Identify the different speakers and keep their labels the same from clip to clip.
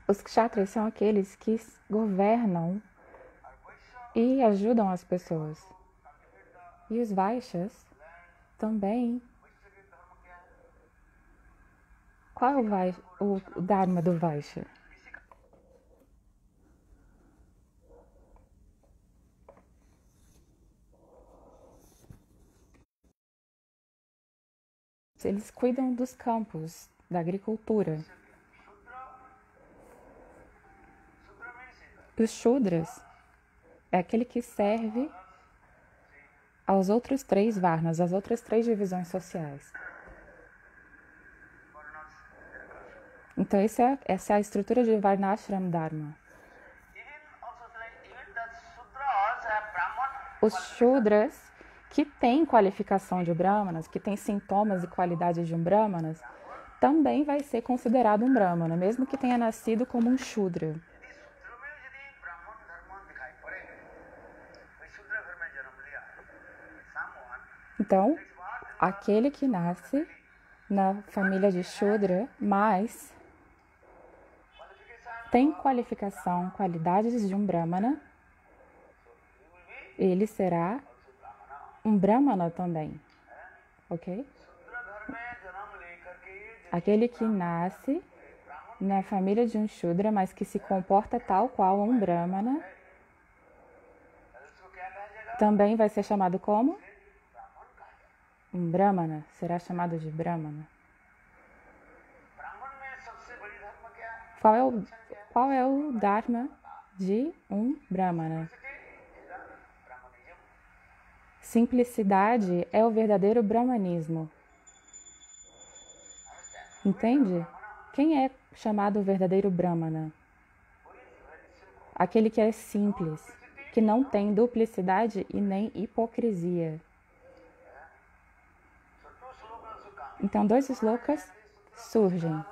Speaker 1: Os kshatras são aqueles que governam e ajudam as pessoas. E os vaixas também. Qual é o dharma do vaixya? Eles cuidam dos campos, da agricultura. Os shudras é aquele que serve aos outros 3 varnas, às outras 3 divisões sociais. Então, essa é a estrutura de Varnashram Dharma. Os shudras, que têm qualificação de brahmanas, que têm sintomas e qualidades de um brahmanas, também vai ser considerado um brahmana, mesmo que tenha nascido como um shudra. Então, aquele que nasce na família de shudra, mas tem qualificação, qualidades de um brahmana, ele será um brahmana também, ok? Aquele que nasce na família de um shudra, mas que se comporta tal qual um brahmana, também vai ser chamado como? Um brahmana, será chamado de brahmana. Qual é o dharma de um brahmana? Simplicidade é o verdadeiro brahmanismo. Entende? Quem é chamado verdadeiro brahmana? Aquele que é simples, que não tem duplicidade e nem hipocrisia. Então, 2 slokas surgem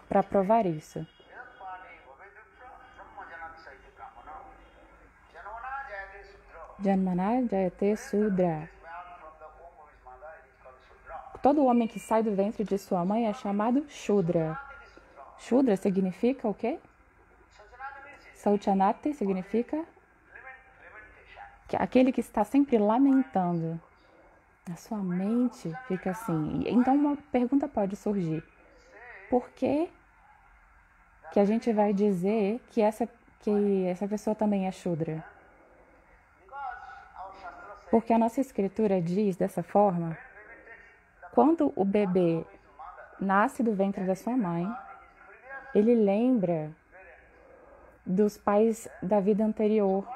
Speaker 1: para provar isso. Janmana Jayate Sudra. Todo homem que sai do ventre de sua mãe é chamado Shudra. Shudra significa o quê? Sauchanati significa aquele que está sempre lamentando. A sua mente fica assim. Então uma pergunta pode surgir. Por que a gente vai dizer que essa pessoa também é Shudra? Porque a nossa escritura diz dessa forma: quando o bebê nasce do ventre da sua mãe, ele lembra dos pais da vida anterior.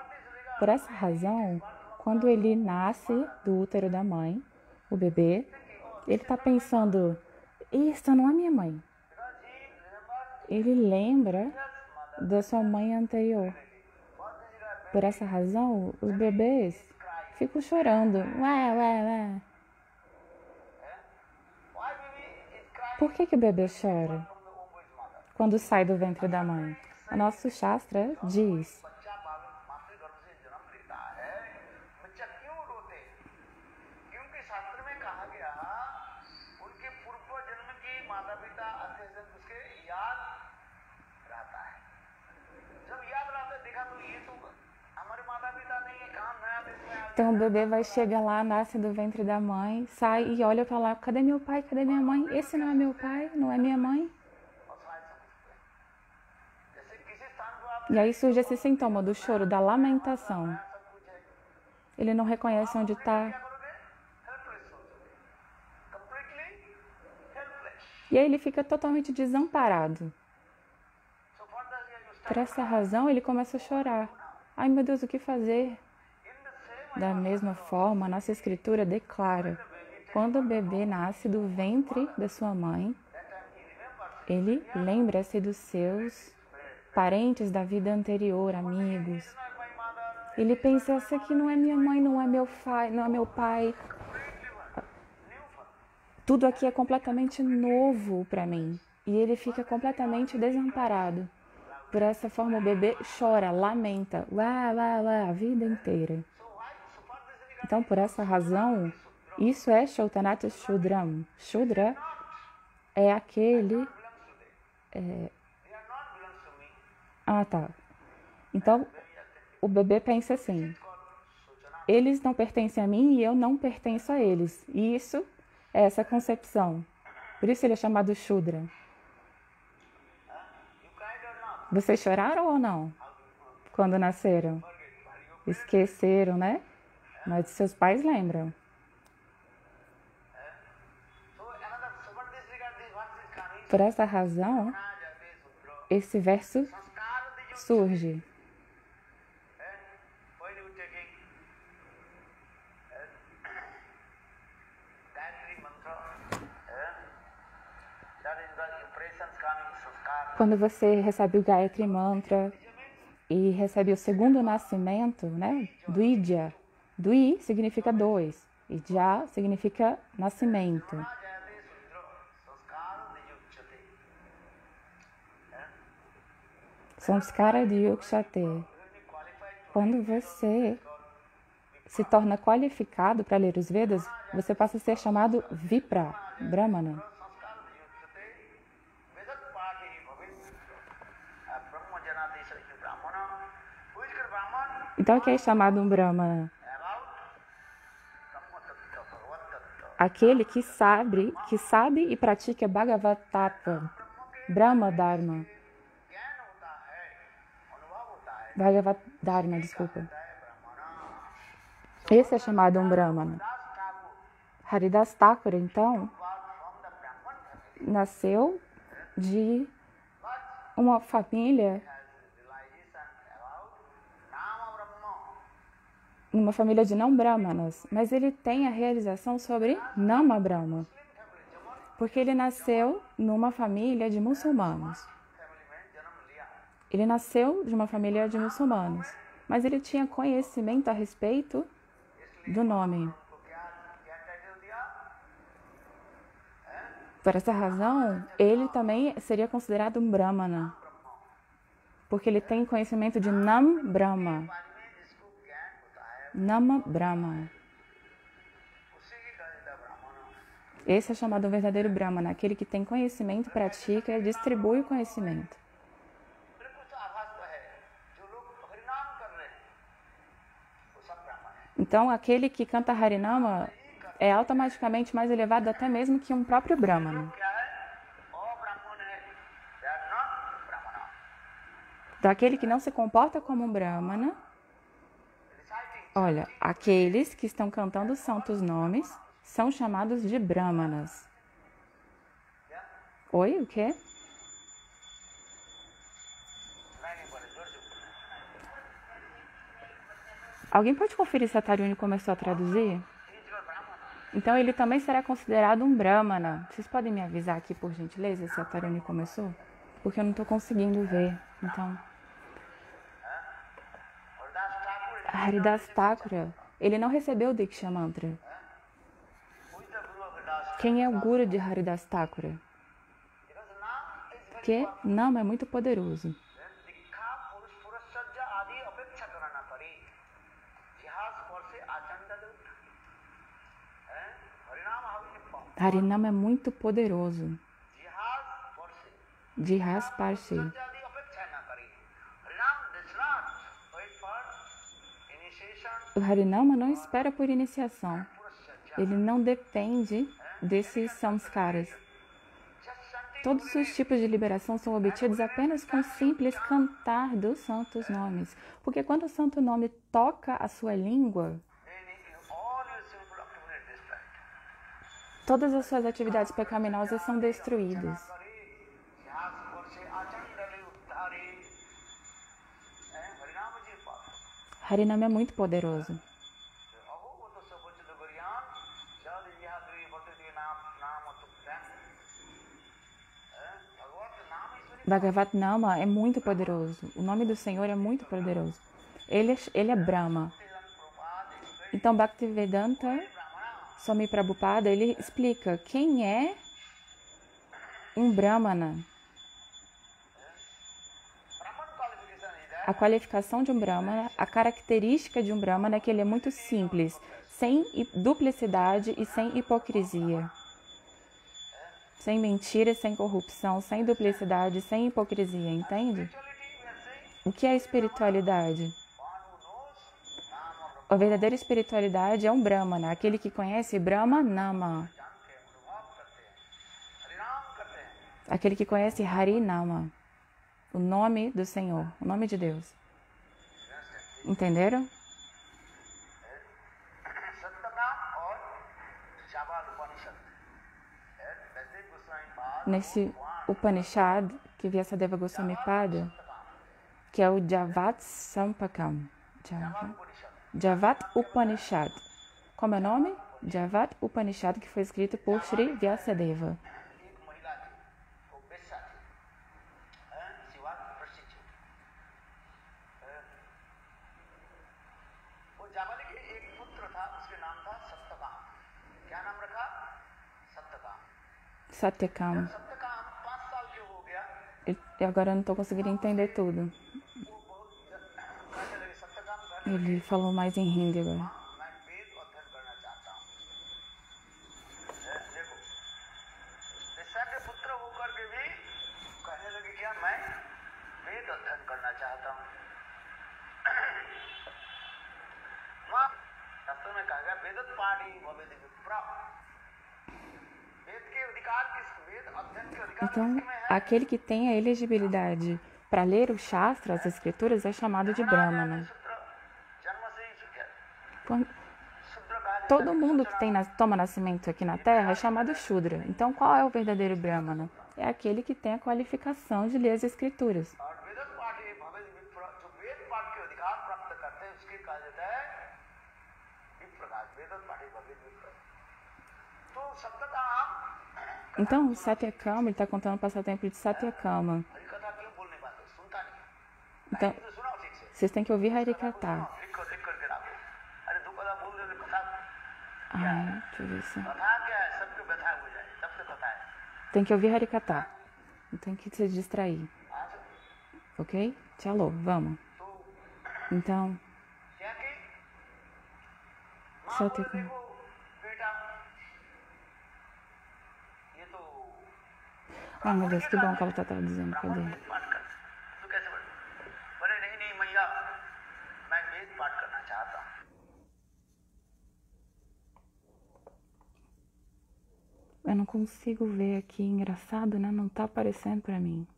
Speaker 1: Por essa razão, quando ele nasce do útero da mãe, o bebê, ele está pensando: essa não é minha mãe. Ele lembra da sua mãe anterior. Por essa razão, os bebês ficam chorando. Ué. Por que o bebê chora quando sai do ventre da mãe? O nosso Shastra diz: então o bebê vai chegar lá, nasce do ventre da mãe, sai e olha para lá: cadê meu pai? Cadê minha mãe? Esse não é meu pai? Não é minha mãe? E aí surge esse sintoma do choro, da lamentação. Ele não reconhece onde está. E aí ele fica totalmente desamparado. Por essa razão, ele começa a chorar. Ai, meu Deus, o que fazer? Da mesma forma, a nossa escritura declara: quando o bebê nasce do ventre da sua mãe, ele lembra-se dos seus parentes da vida anterior, amigos. Ele pensa: essa aqui não é minha mãe, não é meu pai. Tudo aqui é completamente novo para mim. E ele fica completamente desamparado. Por essa forma, o bebê chora, lamenta, a vida inteira. Então, por essa razão, isso é Shautanati Shudram. Shudra é aquele Ah, tá. Então, o bebê pensa assim: eles não pertencem a mim e eu não pertenço a eles. E isso é essa concepção. Por isso ele é chamado Shudra. Vocês choraram ou não? Quando nasceram? Esqueceram, né? Mas seus pais lembram. Por essa razão, esse verso surge. Quando você recebe o Gayatri Mantra e recebe o segundo nascimento, né? Dvija. Dvi significa dois e Ja significa nascimento. Samskara Diyukshate. Quando você se torna qualificado para ler os Vedas, você passa a ser chamado Vipra, Brahmana. Então, o que é chamado um Brahmana? Aquele que sabe e pratica Bhagavad Tattva, Brahma Dharma. Bhagavad Dharma, desculpa. Esse é chamado um Brahmana. Haridas Thakur, então, nasceu de uma família de não brahmanas, mas ele tem a realização sobre Nama Brahma, porque ele nasceu numa família de muçulmanos. Ele nasceu de uma família de muçulmanos, mas ele tinha conhecimento a respeito do nome. Por essa razão, ele também seria considerado um Brahmana, porque ele tem conhecimento de Nam Brahma. Nama Brahma. Esse é chamado o verdadeiro Brahmana, aquele que tem conhecimento, pratica e distribui o conhecimento. Então, aquele que canta Harinama é automaticamente mais elevado até mesmo que um próprio Brahmana. Então, aquele que não se comporta como um Brahmana, olha, aqueles que estão cantando os santos nomes são chamados de Brahmanas. Oi, o quê? Alguém pode conferir se a Taruni começou a traduzir? Então, ele também será considerado um Brahmana. Vocês podem me avisar aqui, por gentileza, se a Taruni começou? Porque eu não estou conseguindo ver. Então, Haridas Thakura, ele não recebeu o Diksha Mantra. Quem é o Guru de Haridas Thakura? Porque Nama é muito poderoso. Harinama é muito poderoso. Jihas Parsi. O Harinama não espera por iniciação. Ele não depende desses samskaras. Todos os tipos de liberação são obtidos apenas com simples cantar dos santos nomes. Porque quando o santo nome toca a sua língua, todas as suas atividades pecaminosas são destruídas. Harinama é muito poderoso. Bhagavad Nama é muito poderoso. O nome do Senhor é muito poderoso. Ele é Brahma. Então, Bhaktivedanta Swami Prabhupada, ele explica quem é um Brahmana. A qualificação de um Brahmana, a característica de um Brahmana é que ele é muito simples, sem duplicidade e sem hipocrisia. Sem mentira, sem corrupção, sem duplicidade, sem hipocrisia, entende? O que é espiritualidade? A verdadeira espiritualidade é um Brahmana, aquele que conhece Brahma Nama. Aquele que conhece Hari Nama, o nome do Senhor, o nome de Deus. Entenderam? Nesse Upanishad, que Vyasadeva Goswami Pada, que é o Javat Sampakam. Javat Upanishad. Como é o nome? Javat Upanishad, que foi escrito por Sri Vyasadeva. Satyakam. E agora eu não estou conseguindo entender tudo. Ele falou mais em hindi agora. Então, aquele que tem a elegibilidade para ler o Shastra, as escrituras, é chamado de Brahmana. Todo mundo que toma nascimento aqui na Terra é chamado Shudra. Então, qual é o verdadeiro Brahmana? É aquele que tem a qualificação de ler as escrituras. Então, Satyakama, ele está contando o passatempo de Satyakama. Então, vocês têm que ouvir Harikata. Deixa eu ver se... Tem que ouvir Harikata. Não tem que se distrair. Ok? Tchau, vamos. Então... Satyakama. Ai, meu Deus, que bom que ela está traduzindo. Cadê? Eu não consigo ver aqui. Engraçado, né? Não tá aparecendo pra mim.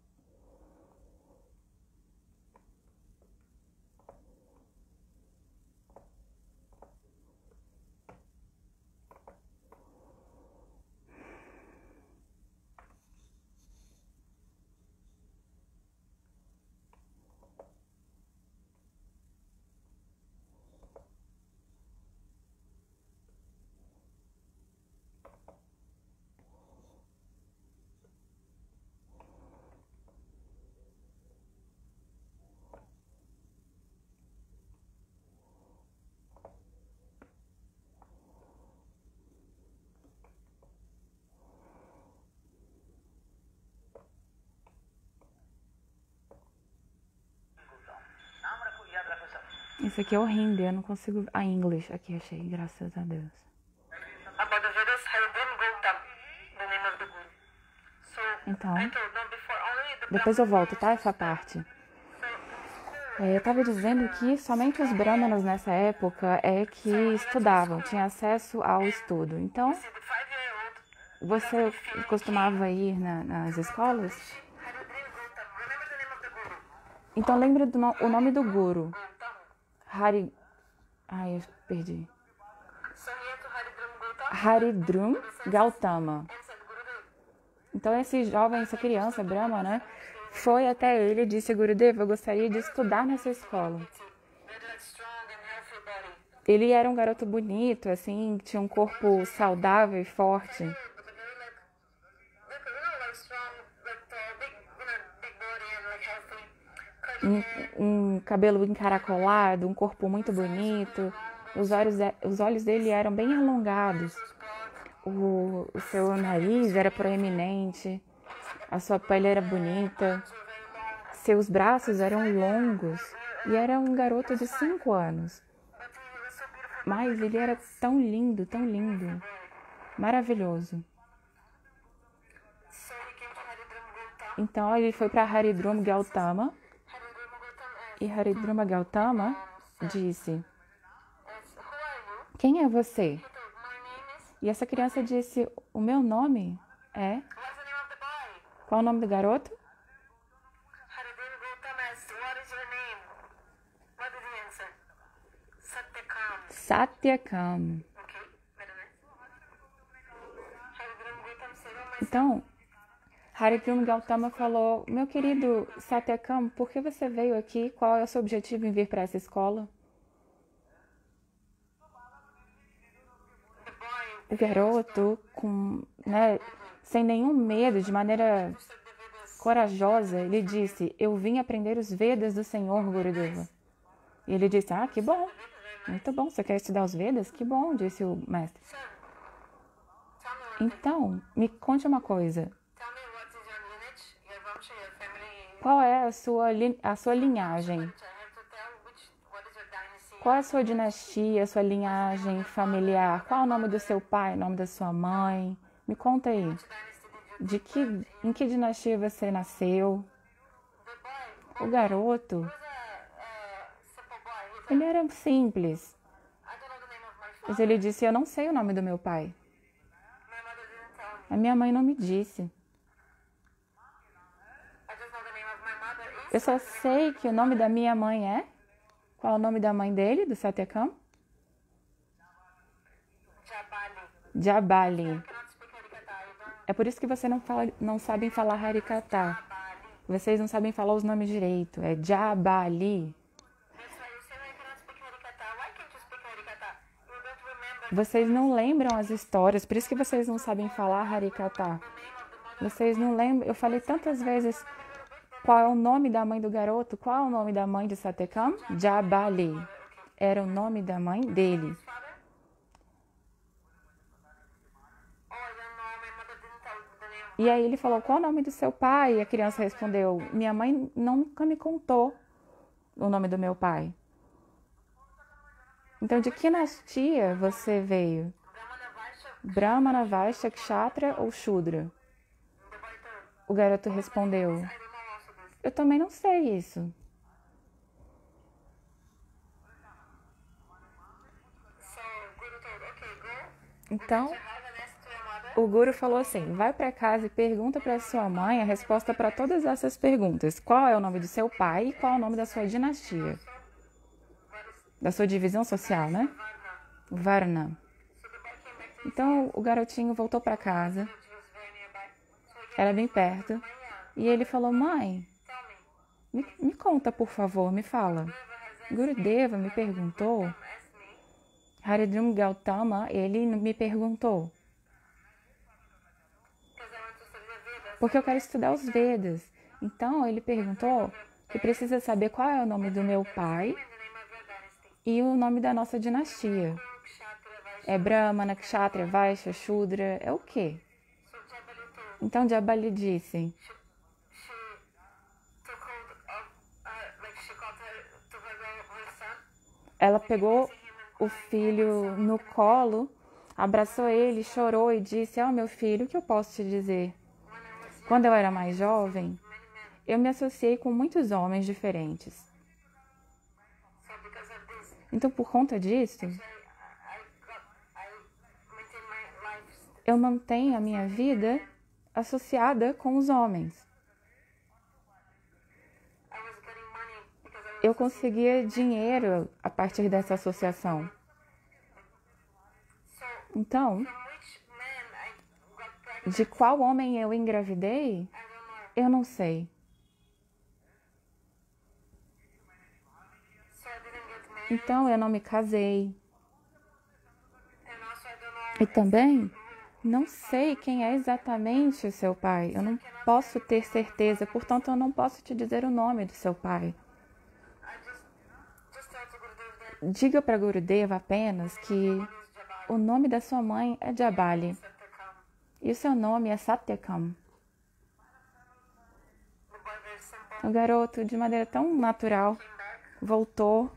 Speaker 1: Isso aqui é horrível, eu não consigo... English, aqui achei, graças a Deus. Então, depois eu volto, tá? Essa parte. Eu tava dizendo que somente os brahmanas nessa época é que estudavam, tinham acesso ao estudo. Então, você costumava ir nas escolas? Então, lembre o nome do guru. Eu perdi. Haridrum Gautama. Então, esse jovem, essa criança, Brahma, né? Foi até ele e disse: Gurudeva, eu gostaria de estudar nessa escola. Ele era um garoto bonito, assim, tinha um corpo saudável e forte. Um cabelo encaracolado, um corpo muito bonito. Os olhos dele eram bem alongados. O seu nariz era proeminente. A sua pele era bonita. Seus braços eram longos. E era um garoto de 5 anos. Mas ele era tão lindo, maravilhoso. Então ele foi para Haridrum Gautama. E Haridruma Gautama disse: quem é você? E essa criança disse: o meu nome é... Qual o nome do garoto? Satyakam. Então, Haridruma Gautama falou: meu querido Satyakam, por que você veio aqui? Qual é o seu objetivo em vir para essa escola? O garoto, sem nenhum medo, de maneira corajosa, ele disse: eu vim aprender os Vedas do Senhor Gurudeva. E ele disse: ah, que bom, muito bom, você quer estudar os Vedas? Que bom, disse o mestre. Então, me conte uma coisa. Qual é a sua linhagem? Qual é a sua dinastia, a sua linhagem familiar? Qual é o nome do seu pai, o nome da sua mãe? Me conta aí. Em que dinastia você nasceu? O garoto, ele era simples. Mas ele disse: eu não sei o nome do meu pai. A minha mãe não me disse. Eu só sei que o nome da minha mãe é... Qual é o nome da mãe dele, do Satyakam? Jabali. É por isso que você não sabem falar Harikata. Vocês não sabem falar os nomes direito. É Jabali. Vocês não lembram as histórias, por isso que vocês não sabem falar Harikata. Vocês não lembram... Eu falei tantas vezes... Qual é o nome da mãe do garoto? Qual é o nome da mãe de Satyakam? Jabali. Era o nome da mãe dele. E aí ele falou: qual é o nome do seu pai? E a criança respondeu: minha mãe nunca me contou o nome do meu pai. Então, de que dinastia você veio? Brahmana, Vaishya, Kshatriya ou Shudra? O garoto respondeu: eu também não sei isso. Então, o Guru falou assim: vai para casa e pergunta para sua mãe a resposta para todas essas perguntas. Qual é o nome do seu pai e qual é o nome da sua dinastia? Da sua divisão social, né? Varna. Então, o garotinho voltou para casa. Era bem perto. E ele falou: mãe, me conta, por favor, me fala. Gurudeva me perguntou, Haridruma Gautama, ele me perguntou, porque eu quero estudar os Vedas. Então, ele perguntou que precisa saber qual é o nome do meu pai e o nome da nossa dinastia. É Brahmana, Kshatriya, Vaishya, Shudra, é o quê? Então, Jabali disse... Ela pegou o filho no colo, abraçou ele, chorou e disse: meu filho, o que eu posso te dizer? Quando eu era mais jovem, eu me associei com muitos homens diferentes. Então, por conta disso, eu mantenho a minha vida associada com os homens. Eu conseguia dinheiro a partir dessa associação. Então, de qual homem eu engravidei, eu não sei. Então, eu não me casei. E também não sei quem é exatamente o seu pai. Eu não posso ter certeza, portanto, eu não posso te dizer o nome do seu pai. Diga para Gurudeva apenas que o nome da sua mãe é Jabali e o seu nome é Satyakam. O garoto, de maneira tão natural, voltou.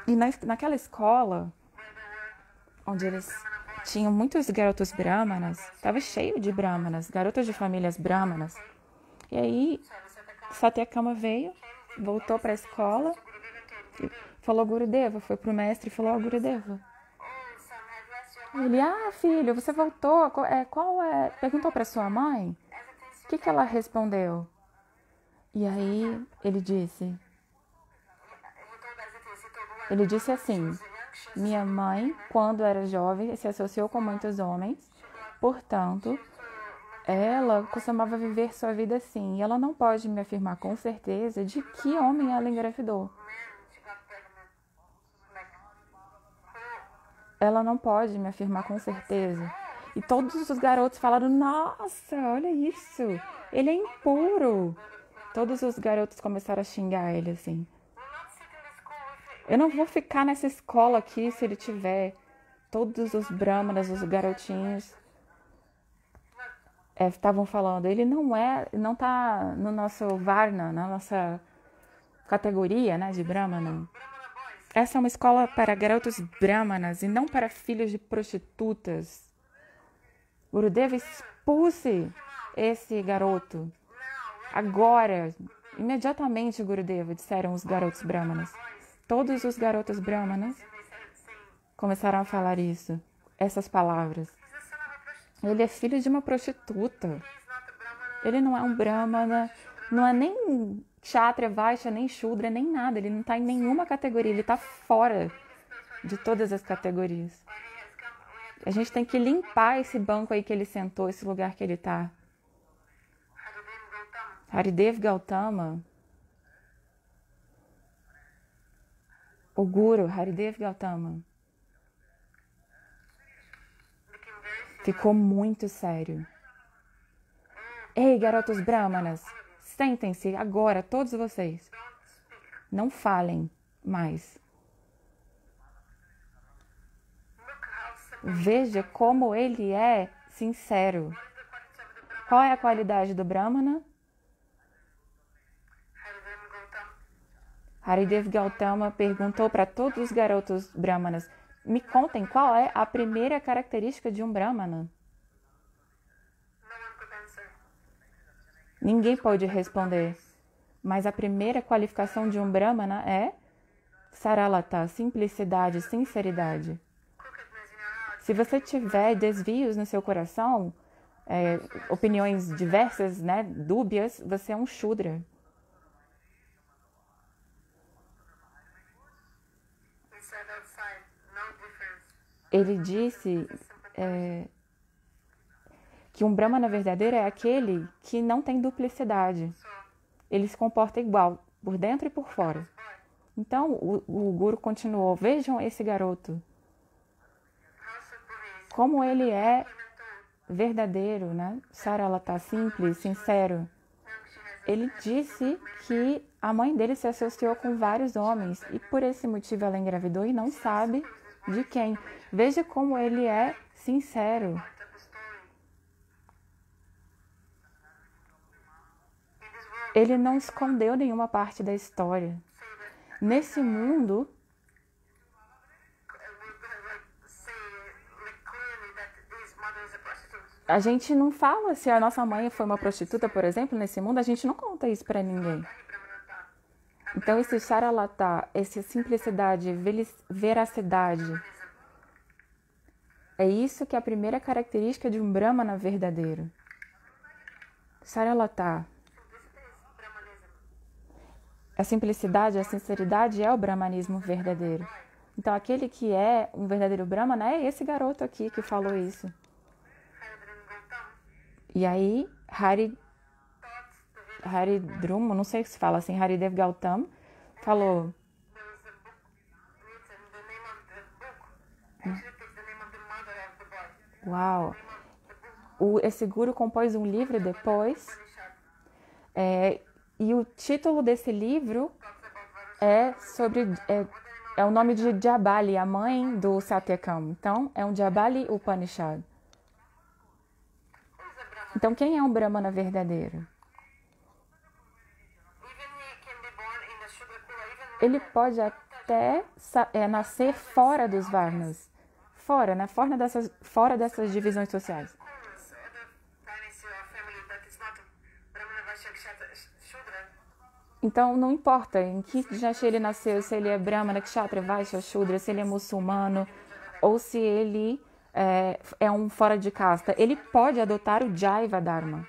Speaker 1: E naquela escola, onde eles tinham muitos garotos brahmanas, estava cheio de brahmanas, garotas de famílias brahmanas. E aí, Satyakama veio, voltou para a escola, falou Gurudeva, foi pro mestre e falou, Gurudeva. Ele, filho, você voltou, perguntou para sua mãe? O que ela respondeu? E aí ele disse assim, minha mãe, quando era jovem, se associou com muitos homens, portanto, ela costumava viver sua vida assim, e ela não pode me afirmar com certeza de que homem ela engravidou. Ela não pode me afirmar com certeza. E todos os garotos falaram, nossa, olha isso, ele é impuro. Todos os garotos começaram a xingar ele assim. Eu não vou ficar nessa escola aqui se ele tiver. Todos os brahmanas, os garotinhos, estavam falando, ele não tá no nosso varna, na nossa categoria, né, de brahmana. Essa é uma escola para garotos brahmanas e não para filhos de prostitutas. Gurudeva, expulse esse garoto. Agora, imediatamente, Gurudeva, disseram os garotos brahmanas. Todos os garotos brahmanas começaram a falar isso, essas palavras. Ele é filho de uma prostituta. Ele não é um brahmana, não é nem kshatriya, vaishya, nem shudra, nem nada. Ele não está em nenhuma categoria, ele está fora de todas as categorias. A gente tem que limpar esse banco aí que ele sentou, esse lugar que ele está. Haridev Gautama, o Guru, Haridev Gautama, ficou muito sério. Ei, garotos brahmanas, sentem-se agora, todos vocês. Não falem mais. Veja como ele é sincero. Qual é a qualidade do brahmana? Haridev Gautama perguntou para todos os garotos brahmanas, me contem qual é a primeira característica de um brahmana. Ninguém pôde responder, mas a primeira qualificação de um brahmana é saralata, simplicidade, sinceridade. Se você tiver desvios no seu coração, opiniões diversas, né, dúbias, você é um shudra. Ele disse que um brahmana verdadeiro é aquele que não tem duplicidade. Ele se comporta igual, por dentro e por fora. Então, o Guru continuou, vejam esse garoto. Como ele é verdadeiro, né? Saralata, simples, sincero. Ele disse que a mãe dele se associou com vários homens e por esse motivo ela engravidou e não sabe de quem. Veja como ele é sincero. Ele não escondeu nenhuma parte da história. Nesse mundo, a gente não fala se a nossa mãe foi uma prostituta, por exemplo, nesse mundo, a gente não conta isso para ninguém. Então, esse saralata, essa simplicidade, veracidade, é isso que é a primeira característica de um brahmana verdadeiro. Saralata. A simplicidade, a sinceridade é o brahmanismo verdadeiro. Então, aquele que é um verdadeiro brahmana é esse garoto aqui que falou isso. E aí, Haridrum, não sei se fala assim, Haridev Gautama, falou... Uau! Esse guru compôs um livro depois, e o título desse livro é o nome de Jabali, a mãe do Satyakam. Então, é um Jabali Upanishad. Então, quem é um brahmana verdadeiro? Ele pode até nascer fora dos varnas. Fora, né? Fora dessas divisões sociais. Então, não importa em que dinastia ele nasceu, se ele é Brahmana, Kshatriya, Vaishya, Shudra, se ele é muçulmano, ou se ele é um fora de casta, ele pode adotar o Jaiva Dharma.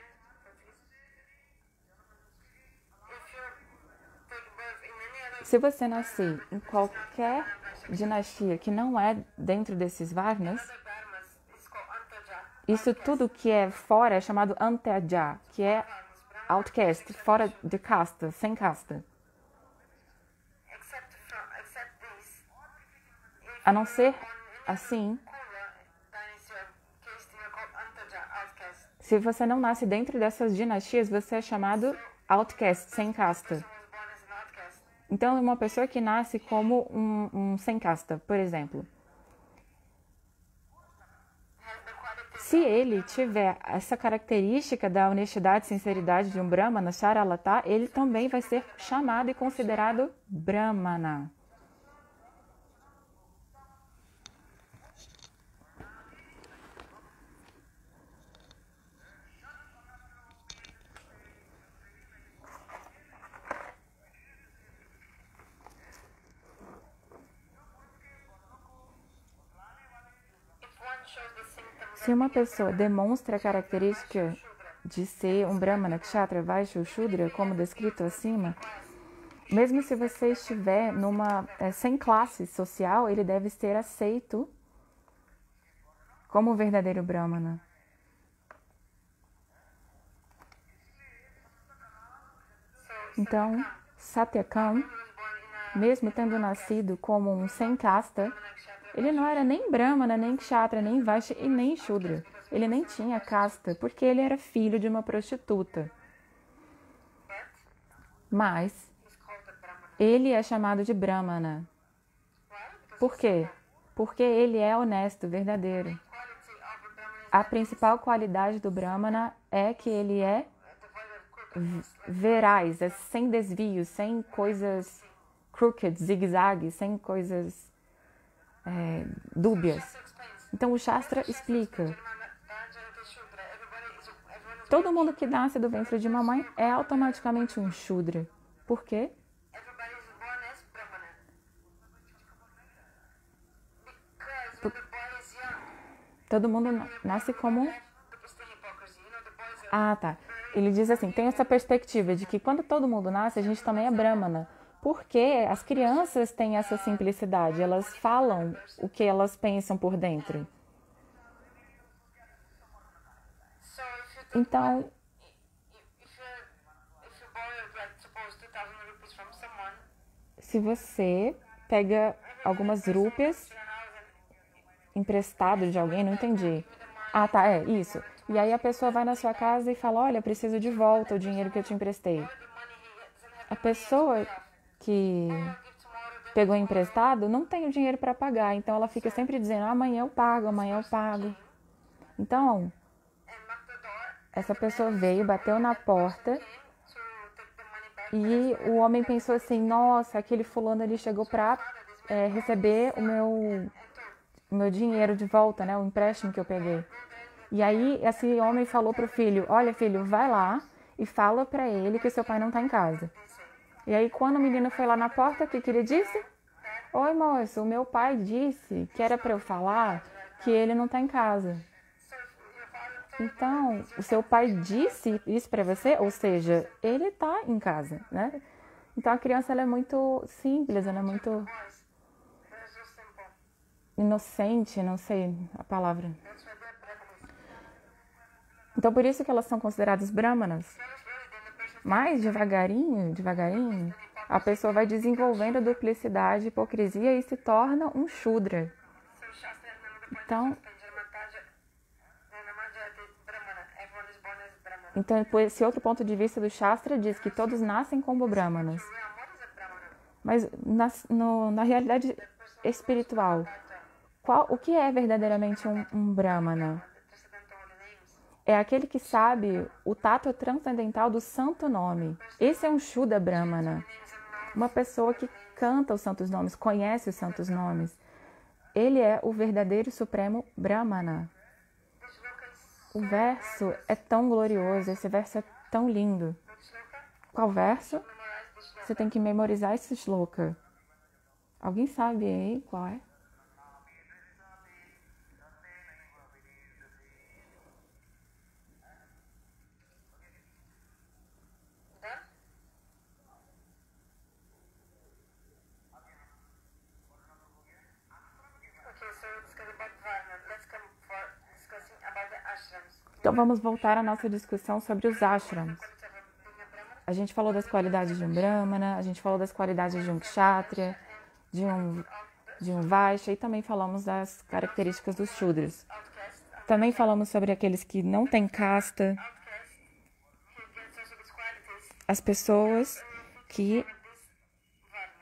Speaker 1: Se você nascer em qualquer dinastia que não é dentro desses varnas, isso tudo que é fora é chamado Antyaja, que é outcast, fora de casta, sem casta. A não ser assim, se você não nasce dentro dessas dinastias, você é chamado outcast, sem casta. Então, uma pessoa que nasce como um sem casta, por exemplo, se ele tiver essa característica da honestidade e sinceridade de um Brahmana, Charalata, ele também vai ser chamado e considerado Brahmana. Se uma pessoa demonstra a característica de ser um Brahmana, Kshatriya, Vaishya ou Shudra, como descrito acima, mesmo se você estiver sem classe social, ele deve ser aceito como um verdadeiro Brahmana. Então, Satyakam, mesmo tendo nascido como um sem casta, ele não era nem Brahmana, nem Kshatriya, nem Vaishya e nem Shudra. Ele nem tinha casta, porque ele era filho de uma prostituta. Mas ele é chamado de Brahmana. Por quê? Porque ele é honesto, verdadeiro. A principal qualidade do Brahmana é que ele é veraz, é sem desvios, sem coisas crooked, zigue-zague, sem coisas dúbias. Então o Shastra explica. Todo mundo que nasce do ventre de mamãe é automaticamente um Shudra. Por quê? Todo mundo nasce como... Ah, tá. Ele diz assim, tem essa perspectiva de que quando todo mundo nasce, a gente também é Brahmana. Porque as crianças têm essa simplicidade, elas falam o que elas pensam por dentro. Então, se você pega algumas rúpias emprestado de alguém, não entendi. Ah, tá, é isso. E aí a pessoa vai na sua casa e fala, olha, preciso de volta o dinheiro que eu te emprestei. A pessoa que pegou emprestado não tem o dinheiro para pagar, então ela fica sempre dizendo, amanhã eu pago, amanhã eu pago. Então, essa pessoa veio, bateu na porta e o homem pensou assim, nossa, aquele fulano ali chegou para receber o meu dinheiro de volta, né, o empréstimo que eu peguei. E aí esse homem falou pro filho, olha filho, vai lá e fala para ele que seu pai não tá em casa. E aí quando o menino foi lá na porta, o que ele disse? Oi moço, o meu pai disse que era para eu falar que ele não tá em casa. Então, o seu pai disse isso para você, ou seja, ele tá em casa, né? Então a criança ela é muito simples, ela é muito inocente, não sei a palavra. Então por isso que elas são consideradas brahmanas. Mas devagarinho, a pessoa vai desenvolvendo duplicidade, hipocrisia e se torna um Shudra. Então, por esse outro ponto de vista do Shastra, diz que todos nascem como brahmanas. Mas na realidade espiritual, o que é verdadeiramente um brahmana? É aquele que sabe o tato transcendental do santo nome. Esse é um Shuddha Brahmana. Uma pessoa que canta os santos nomes, conhece os santos nomes. Ele é o verdadeiro supremo Brahmana. O verso é tão glorioso, esse verso é tão lindo. Qual verso? Você tem que memorizar esse shloka. Alguém sabe aí qual é? Então vamos voltar à nossa discussão sobre os ashrams. A gente falou das qualidades de um brahmana, a gente falou das qualidades de um kshatriya, de um vaishya, e também falamos das características dos shudras. Também falamos sobre aqueles que não têm casta, as pessoas que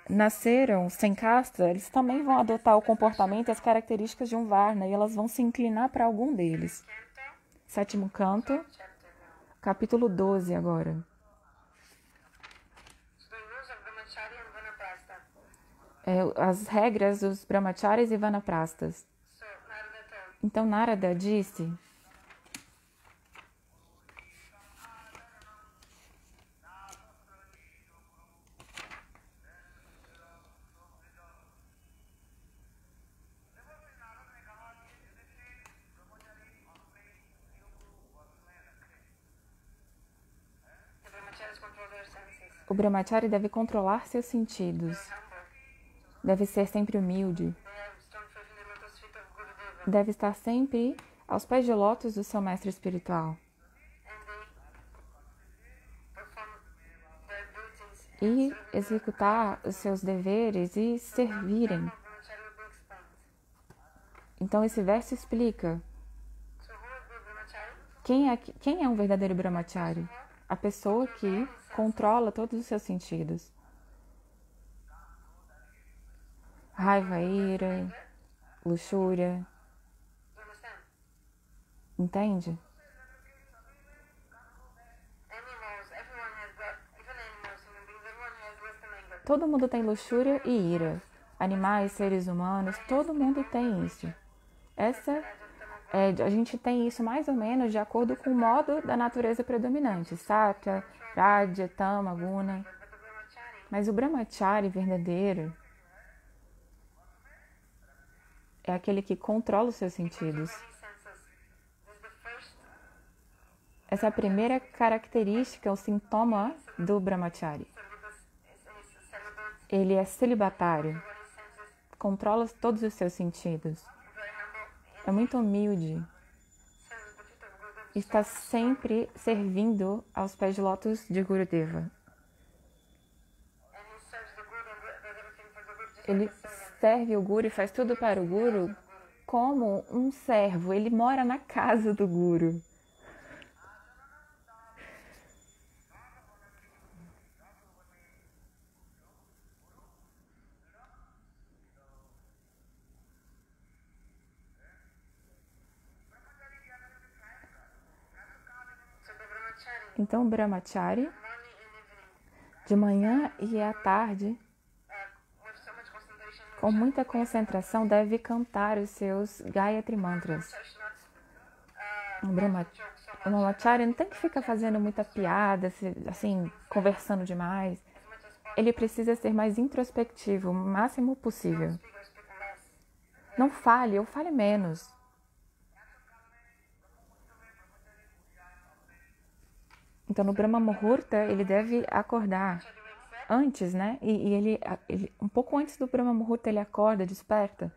Speaker 1: nasceram sem casta, eles também vão adotar o comportamento e as características de um varna, e elas vão se inclinar para algum deles. Sétimo canto, capítulo 12 agora. As regras dos brahmacharis e vanaprastas. Então Narada disse: o brahmachari deve controlar seus sentidos, deve ser sempre humilde, deve estar sempre aos pés de lótus do seu mestre espiritual e executar os seus deveres e servirem. Então esse verso explica quem é um verdadeiro brahmachari? A pessoa que controla todos os seus sentidos. Raiva, ira, luxúria. Entende? Todo mundo tem luxúria e ira. Animais, seres humanos, todo mundo tem isso. A gente tem isso mais ou menos de acordo com o modo da natureza predominante. Sattva, Rajya, Tama, Guna. Mas o brahmachari verdadeiro é aquele que controla os seus sentidos. Essa é a primeira característica, o sintoma do brahmachari. Ele é celibatário, controla todos os seus sentidos. É muito humilde. Está sempre servindo aos pés de lótus de Gurudeva. Ele serve o Guru e faz tudo para o Guru como um servo. Ele mora na casa do Guru. Então, o brahmachari, de manhã e à tarde, com muita concentração, deve cantar os seus Gayatri Mantras. O brahmachari não tem que ficar fazendo muita piada, assim, conversando demais. Ele precisa ser mais introspectivo, o máximo possível. Não fale, ou fale menos. Então, no Brahma Muhurta, ele deve acordar antes, né? E ele, um pouco antes do Brahma Muhurta, ele acorda, desperta.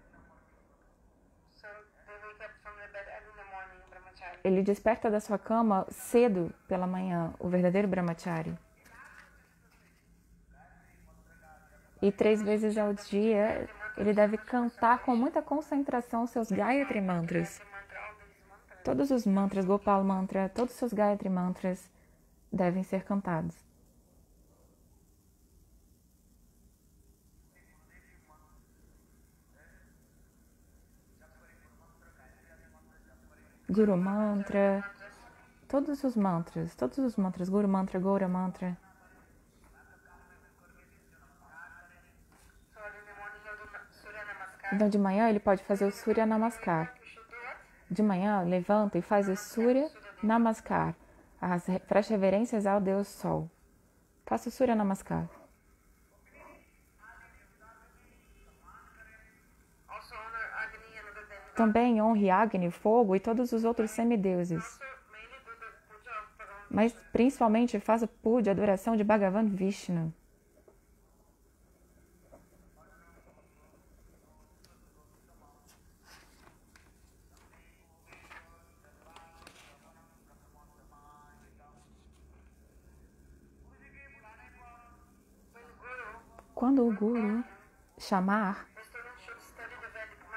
Speaker 1: Ele desperta da sua cama cedo pela manhã, o verdadeiro brahmachari. E 3 vezes ao dia, ele deve cantar com muita concentração seus Gayatri Mantras. Todos os mantras, Gopal Mantra, todos os seus Gayatri Mantras devem ser cantados. Guru Mantra, todos os mantras, Guru Mantra, Gaura Mantra. Então de manhã ele pode fazer o Surya Namaskar. De manhã levanta e faz o Surya Namaskar, as reverências ao Deus Sol. Faça o Surya Namaskar. Também honre Agni, fogo e todos os outros semideuses. Mas principalmente faça puja, adoração de Bhagavan Vishnu. Quando o Guru chamar,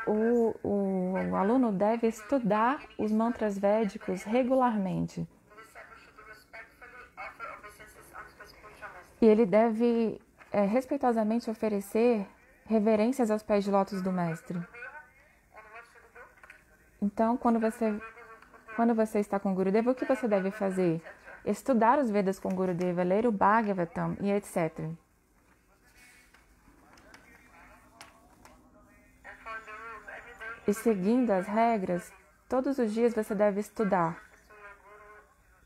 Speaker 1: o aluno deve estudar os mantras védicos regularmente. E ele deve respeitosamente oferecer reverências aos pés de lótus do mestre. Então, quando você está com o Gurudeva, o que você deve fazer? Estudar os Vedas com o Gurudeva, ler o Bhagavatam e etc. E seguindo as regras, todos os dias você deve estudar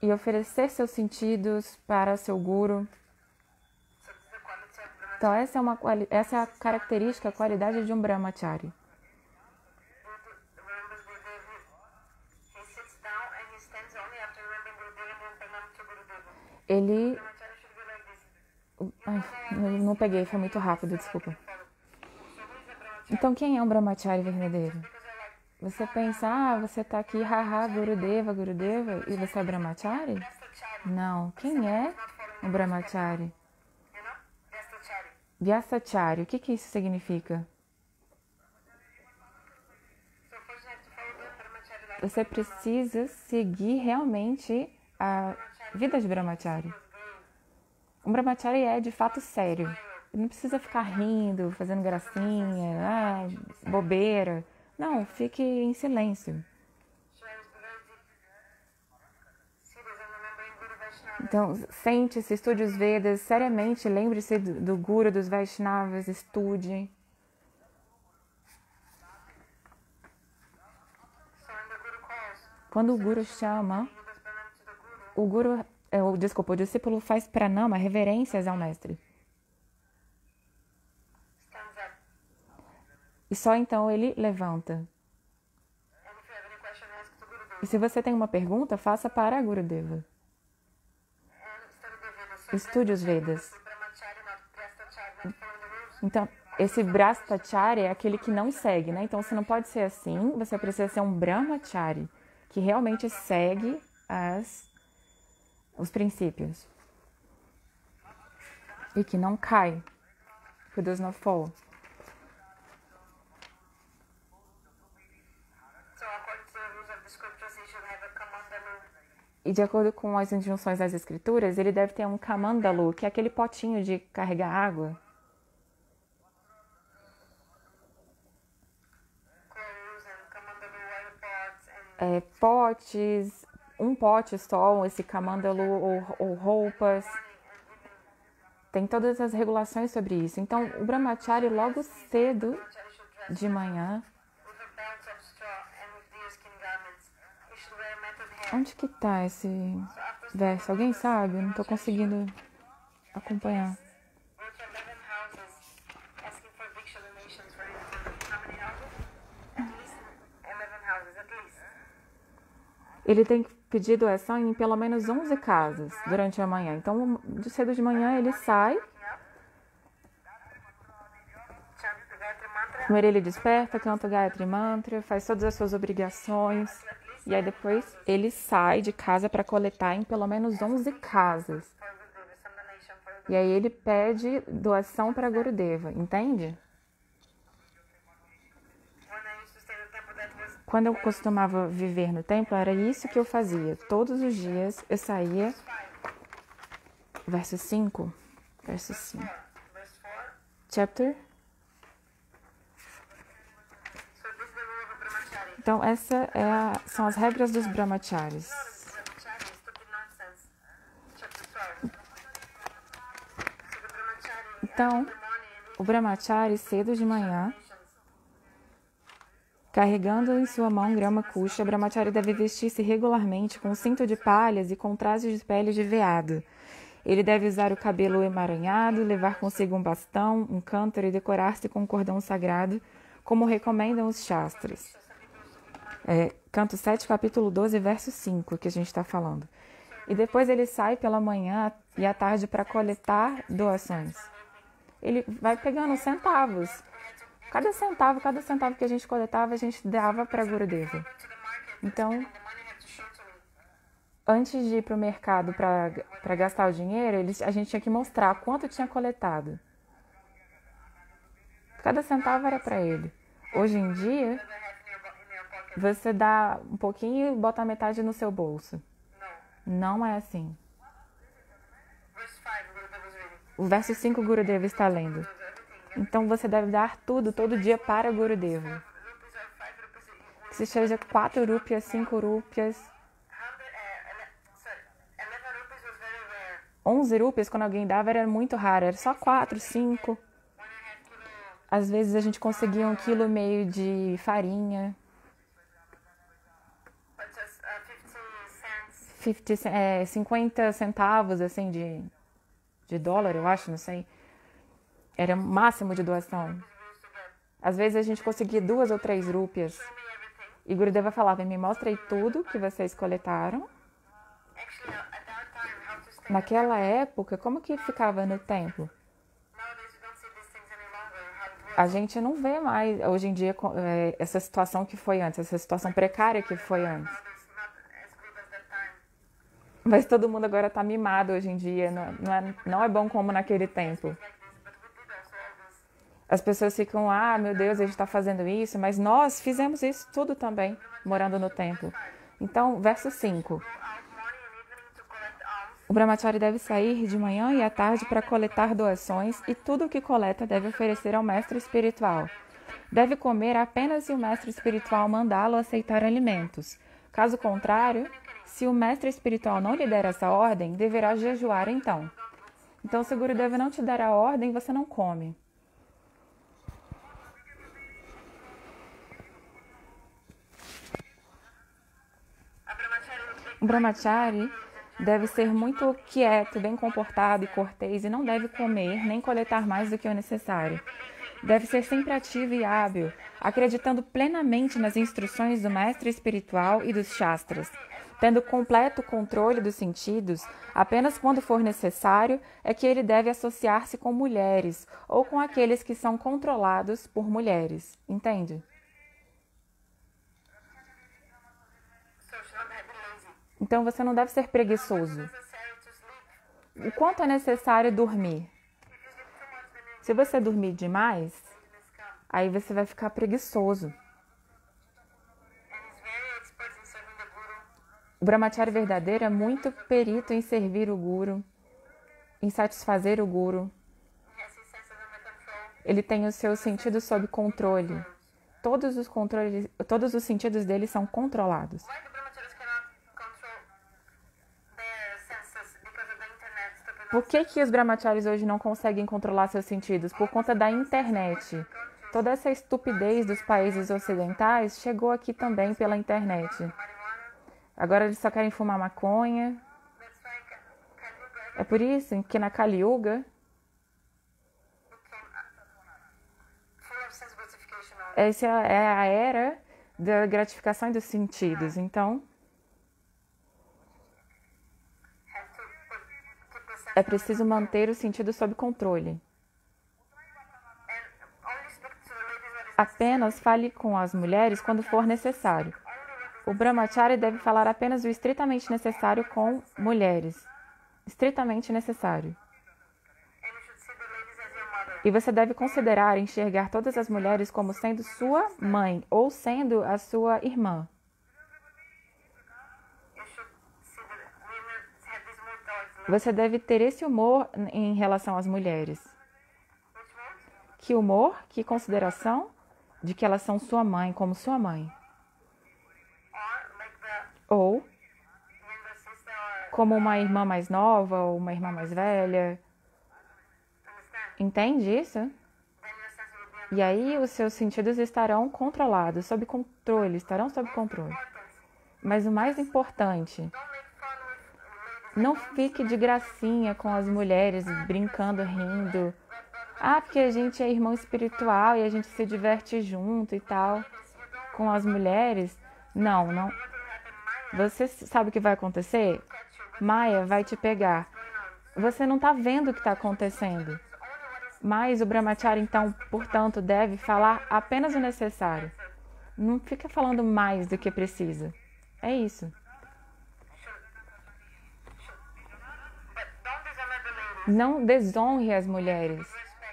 Speaker 1: e oferecer seus sentidos para seu Guru. Então, essa é a característica, a qualidade de um Brahmachari. Ele... não peguei, foi muito rápido, desculpa. Então, quem é um Brahmachari verdadeiro? Você pensa, você está aqui, haha, Gurudeva, Gurudeva, e você é Brahmachari? Não. Quem é um Brahmachari? Vyasachari. O que isso significa? Você precisa seguir realmente a vida de Brahmachari. Um Brahmachari é de fato sério. Não precisa ficar rindo, fazendo gracinha, bobeira. Não, fique em silêncio. Então, sente-se, estude os Vedas seriamente, lembre-se do Guru, dos Vaishnavas, estude. Quando o Guru chama, o discípulo faz pranama, reverências ao mestre. E só então ele levanta. E se você tem uma pergunta, faça para a Gurudeva. Estude os Vedas. Então, esse Brahmachari é aquele que não segue, né? Então, você não pode ser assim, você precisa ser um Brahmachari, que realmente segue os princípios. E que não cai. Who does not fall. E de acordo com as injunções das escrituras, ele deve ter um kamandalu, que é aquele potinho de carregar água. Potes, um pote só, esse kamandalu, ou roupas. Tem todas as regulações sobre isso. Então, o Brahmachari, logo cedo de manhã... Onde que tá esse verso? Alguém sabe? Eu não tô conseguindo acompanhar. Ele tem que pedir doação em pelo menos 11 casas durante a manhã. Então, de cedo de manhã, ele sai. Primeiro ele desperta, canta o Gayatri Mantra, faz todas as suas obrigações. E aí depois ele sai de casa para coletar em pelo menos 11 casas. E aí ele pede doação para Gurudeva, entende? Quando eu costumava viver no templo, era isso que eu fazia. Todos os dias eu saía... Verso 5. Chapter. Então, são as regras dos Brahmacharis. Então, o Brahmachari, cedo de manhã, carregando em sua mão grama kusha, o Brahmachari deve vestir-se regularmente com um cinto de palhas e com trajes de pele de veado. Ele deve usar o cabelo emaranhado, levar consigo um bastão, um cântaro e decorar-se com um cordão sagrado, como recomendam os Shastras. Canto 7, capítulo 12, verso 5, que a gente está falando. E depois ele sai pela manhã e à tarde para coletar doações. Ele vai pegando centavos. Cada centavo que a gente coletava, a gente dava para Gurudeva. Então, antes de ir para o mercado para gastar o dinheiro, a gente tinha que mostrar quanto tinha coletado. Cada centavo era para ele. Hoje em dia, você dá um pouquinho e bota a metade no seu bolso. Não é assim. O verso 5, Gurudeva está lendo. Então você deve dar tudo, todo dia, para Gurudeva. Que se seja 4 rúpias, 5 rúpias. 11 rúpias, quando alguém dava, era muito raro. Era só 4, 5. Às vezes a gente conseguia 1,5 kg de farinha. 50 centavos, assim, de dólar, eu acho, não sei. Era o máximo de doação. Às vezes a gente conseguia 2 ou 3 rúpias. E Gurudeva falava, me mostrem tudo que vocês coletaram. Naquela época, como que ficava no templo? A gente não vê mais, hoje em dia, essa situação que foi antes, essa situação precária que foi antes. Mas todo mundo agora está mimado hoje em dia, não é bom como naquele tempo. As pessoas ficam, meu Deus, a gente está fazendo isso, mas nós fizemos isso tudo também, morando no templo. Então, verso 5. O brahmachari deve sair de manhã e à tarde para coletar doações e tudo o que coleta deve oferecer ao mestre espiritual. Deve comer apenas se o mestre espiritual mandá-lo aceitar alimentos. Caso contrário, se o mestre espiritual não lhe der essa ordem, deverá jejuar então. Então, se o Gurudeva não te der a ordem, você não come. O brahmachari deve ser muito quieto, bem comportado e cortês e não deve comer nem coletar mais do que o necessário. Deve ser sempre ativo e hábil, acreditando plenamente nas instruções do mestre espiritual e dos shastras. Tendo completo controle dos sentidos, apenas quando for necessário é que ele deve associar-se com mulheres ou com aqueles que são controlados por mulheres. Entende? Então você não deve ser preguiçoso. O quanto é necessário dormir? Se você dormir demais, aí você vai ficar preguiçoso. O brahmachari verdadeiro é muito perito em servir o guru, em satisfazer o guru. Ele tem os seus sentidos sob controle. Todos os sentidos dele são controlados. Por que os brahmacharis hoje não conseguem controlar seus sentidos? Por conta da internet. Toda essa estupidez dos países ocidentais chegou aqui também pela internet. Agora eles só querem fumar maconha. É por isso que na Kali Yuga, essa é a era da gratificação dos sentidos. Então, é preciso manter o sentido sob controle. Apenas fale com as mulheres quando for necessário. O brahmachari deve falar apenas o estritamente necessário com mulheres. Estritamente necessário. E você deve considerar e enxergar todas as mulheres como sendo sua mãe ou sendo a sua irmã. Você deve ter esse humor em relação às mulheres. Que humor, que consideração de que elas são sua mãe, como sua mãe. Ou como uma irmã mais nova ou uma irmã mais velha. Entende isso? E aí os seus sentidos estarão controlados, sob controle, estarão sob controle. Mas o mais importante, não fique de gracinha com as mulheres, brincando, rindo. Porque a gente é irmão espiritual e a gente se diverte junto e tal. Com as mulheres, Não, não. Você sabe o que vai acontecer? Maia vai te pegar. Você não está vendo o que está acontecendo. Mas o brahmachari, então, portanto, deve falar apenas o necessário. Não fica falando mais do que precisa. É isso. Não desonre as mulheres.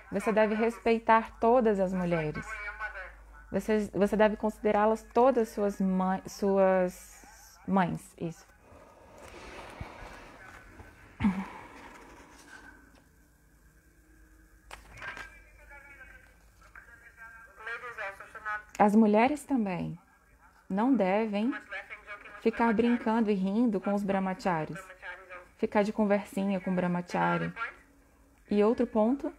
Speaker 1: Você deve respeitar todas as mulheres. Você deve considerá-las todas suas mães. Isso. As mulheres também não devem ficar brincando e rindo com os brahmacharis. Ficar de conversinha com o brahmachari. E outro ponto,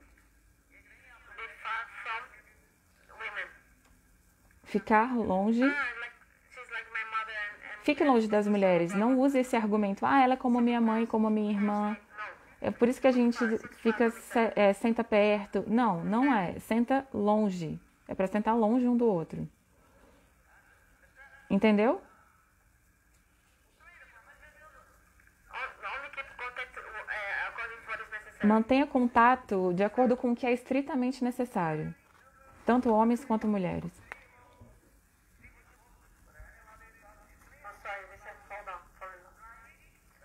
Speaker 1: ficar longe. Fique longe das mulheres. Não use esse argumento. Ela é como minha mãe, como minha irmã. É por isso que a gente fica senta perto. Não, não é. Senta longe. É para sentar longe um do outro. Entendeu? Mantenha contato de acordo com o que é estritamente necessário. Tanto homens quanto mulheres.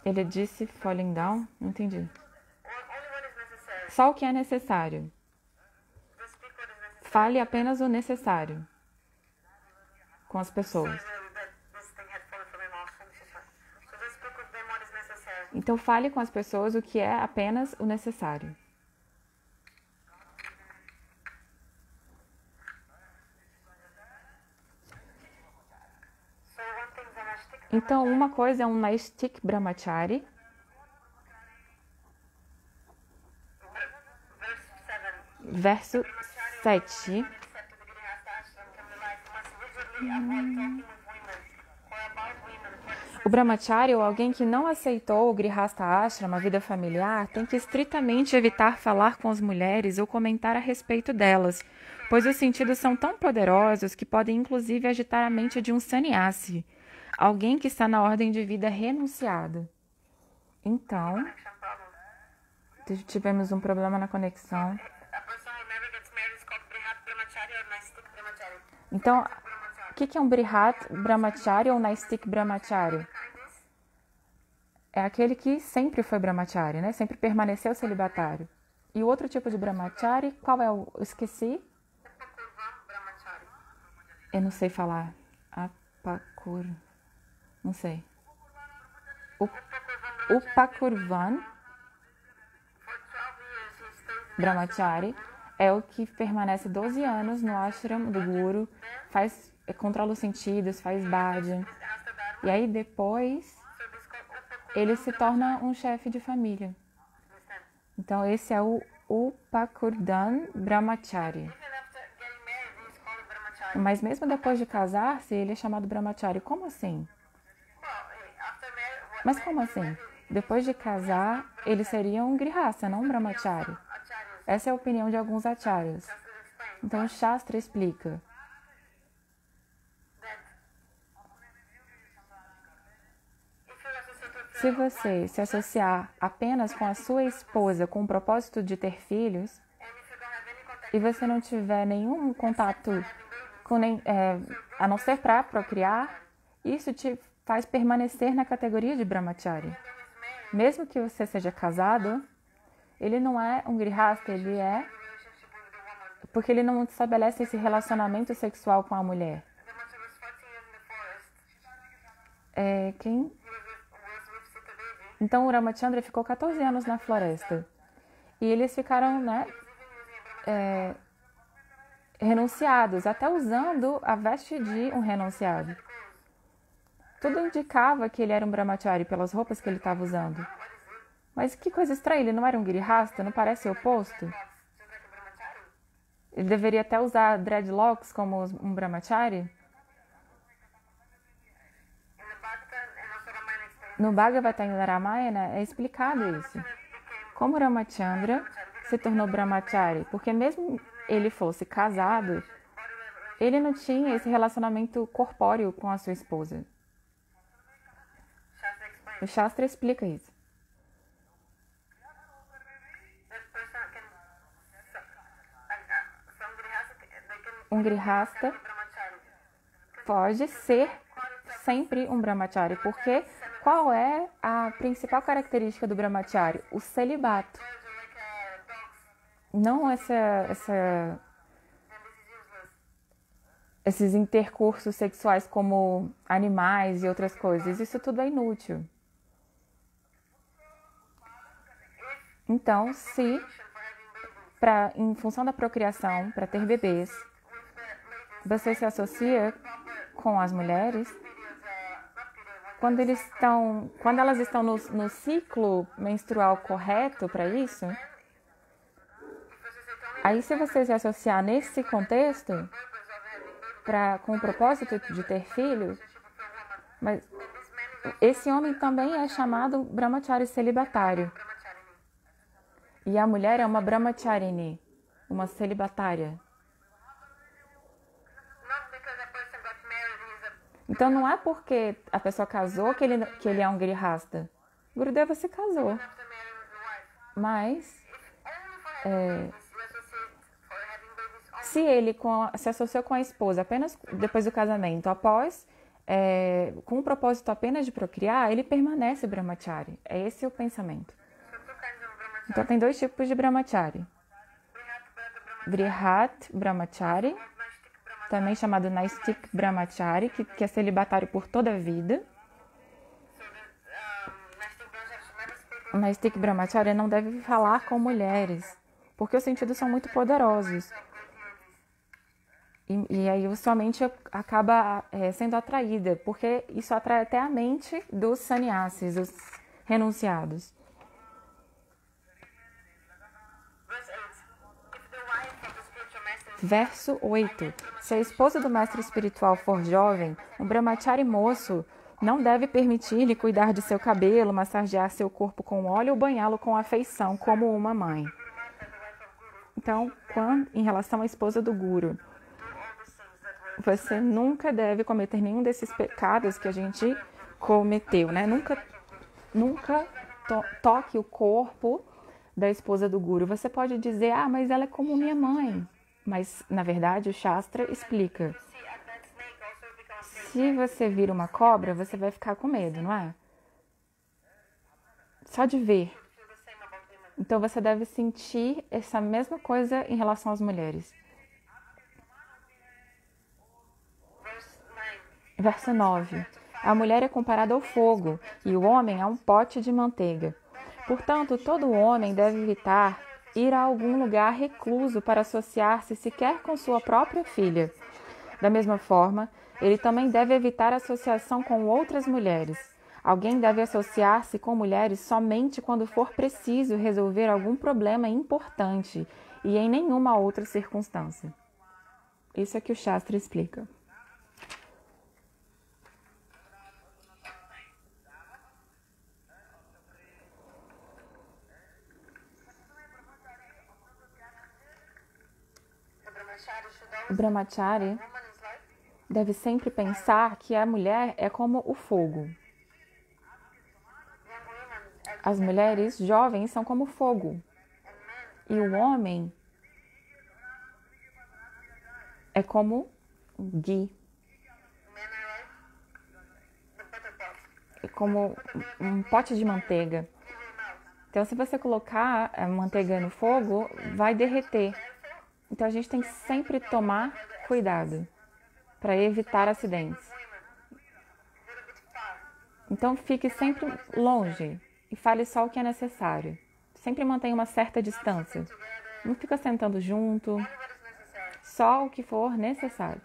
Speaker 1: Ele disse falling down? Não entendi. Só o que é necessário. Fale apenas o necessário com as pessoas. Então fale com as pessoas o que é apenas o necessário. Então uma coisa é um Naistik Brahmachari. Verso 7. O brahmachari, ou alguém que não aceitou o grihastha ashrama, a vida familiar, tem que estritamente evitar falar com as mulheres ou comentar a respeito delas, pois os sentidos são tão poderosos que podem inclusive agitar a mente de um sannyasi, alguém que está na ordem de vida renunciado. Então, tivemos um problema na conexão. Então, o que é um Brihat Brahmachari ou Naistik Brahmachari? É aquele que sempre foi Brahmachari, né? Sempre permaneceu celibatário. E o outro tipo de Brahmachari, qual é o... Eu esqueci. Eu não sei falar. Apakur. Não sei. Upakurvan Brahmachari é o que permanece 12 anos no ashram do guru, controla os sentidos, faz bhajan. E aí depois ele se torna um chefe de família. Então esse é o Upakurvan Brahmachari. Mas mesmo depois de casar-se, ele é chamado Brahmachari. Como assim? Mas como assim? Depois de casar, ele seria um grihastha, não um Brahmachari. Essa é a opinião de alguns acharyas. Então o Shastra explica. Se você se associar apenas com a sua esposa com o propósito de ter filhos, e você não tiver nenhum contato com a não ser para procriar, isso te faz permanecer na categoria de Brahmachari. Mesmo que você seja casado, ele não é um grihastha, ele é... Porque ele não estabelece esse relacionamento sexual com a mulher. Então o Ramachandra ficou 14 anos na floresta. E eles ficaram, renunciados, até usando a veste de um renunciado. Tudo indicava que ele era um brahmachari pelas roupas que ele estava usando. Mas que coisa estranha, ele não era um girihastha, não parece o oposto? Ele deveria até usar dreadlocks como um brahmachari? No Bhagavatam e Ramayana é explicado isso. Como Ramachandra se tornou brahmachari? Porque mesmo ele fosse casado, Ele não tinha esse relacionamento corpóreo com a sua esposa. O Shastra explica isso. Um grihasta pode ser sempre um brahmachari, porque qual é a principal característica do brahmachari? O celibato. Não esses intercursos sexuais como animais e outras coisas. Isso tudo é inútil. Então, se em função da procriação, para ter bebês, você se associa com as mulheres, quando elas estão no ciclo menstrual correto para isso, aí se você se associar nesse contexto, com o propósito de ter filhos, mas esse homem também é chamado brahmachari celibatário. E a mulher é uma brahmacharini, uma celibatária. Então não é porque a pessoa casou que ele é um grihasta. Gurudeva se casou. Mas se ele se associou com a esposa apenas depois do casamento, com o propósito apenas de procriar, ele permanece brahmachari. Esse é o pensamento. Então tem 2 tipos de brahmachari. Vrihat brahmachari, também chamado Naistik brahmachari, que é celibatário por toda a vida. Naistik brahmachari não deve falar com mulheres, porque os sentidos são muito poderosos. E aí sua mente acaba sendo atraída, porque isso atrai até a mente dos sannyasis, dos renunciados. Verso 8. Se a esposa do mestre espiritual for jovem, um brahmachari moço não deve permitir-lhe cuidar de seu cabelo, massagear seu corpo com óleo ou banhá-lo com afeição, como uma mãe. Então, em relação à esposa do guru, você nunca deve cometer nenhum desses pecados que a gente cometeu, né? Nunca toque o corpo da esposa do guru. Você pode dizer, mas ela é como minha mãe. Mas, na verdade, o Shastra explica. Se você vir uma cobra, você vai ficar com medo, não é? Só de ver. Então, você deve sentir essa mesma coisa em relação às mulheres. Verso 9. A mulher é comparada ao fogo e o homem a um pote de manteiga. Portanto, todo homem deve evitar ir a algum lugar recluso para associar-se sequer com sua própria filha. Da mesma forma, ele também deve evitar associação com outras mulheres. Alguém deve associar-se com mulheres somente quando for preciso resolver algum problema importante e em nenhuma outra circunstância. Isso é que o Shastra explica. O brahmachari deve sempre pensar que a mulher é como o fogo. As mulheres jovens são como fogo. E o homem é como ghee. É como um pote de manteiga. Então, se você colocar a manteiga no fogo, vai derreter. Então, a gente tem que sempre tomar cuidado para evitar acidentes. Então, fique sempre longe e fale só o que é necessário. Sempre mantenha uma certa distância. Não fica sentando junto, só o que for necessário.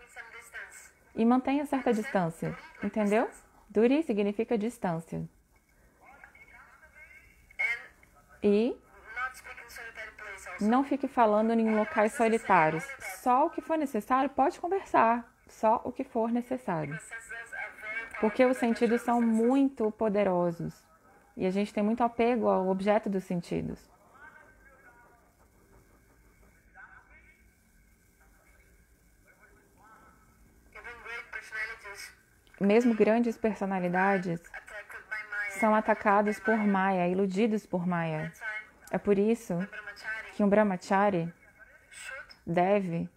Speaker 1: E mantenha certa distância, entendeu? Duri significa distância. E não fique falando em locais solitários. Só o que for necessário, pode conversar. Só o que for necessário. Porque os sentidos são muito poderosos. E a gente tem muito apego ao objeto dos sentidos. mesmo grandes personalidades, são atacados por Maya, iludidos por Maya. É por isso que um brahmachari deve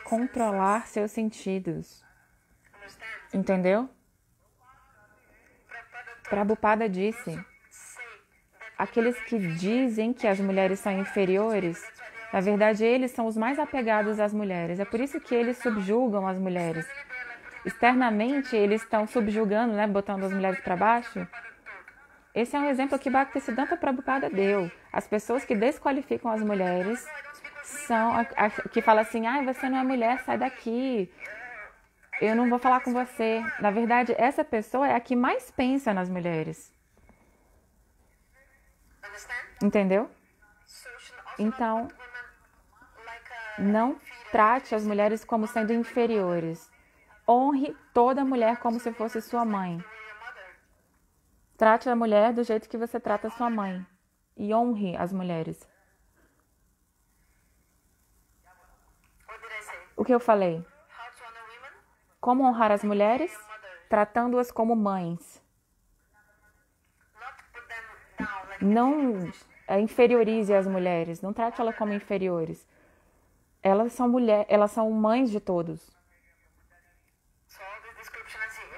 Speaker 1: controlar seus sentidos. Entendeu? Prabhupada disse, aqueles que dizem que as mulheres são inferiores, na verdade eles são os mais apegados às mulheres. É por isso que eles subjugam as mulheres. Externamente eles estão subjugando, né, botando as mulheres para baixo. Esse é um exemplo que Bhaktisiddhanta Prabhupada deu. As pessoas que desqualificam as mulheres são que falam assim, você não é mulher, sai daqui. Eu não vou falar com você. Na verdade, essa pessoa é a que mais pensa nas mulheres. Entendeu? Então, não trate as mulheres como sendo inferiores. Honre toda mulher como se fosse sua mãe. Trate a mulher do jeito que você trata a sua mãe. E honre as mulheres. O que eu falei? Como honrar as mulheres? Tratando-as como mães. Não inferiorize as mulheres. Não trate elas como inferiores. Elas são mães de todos.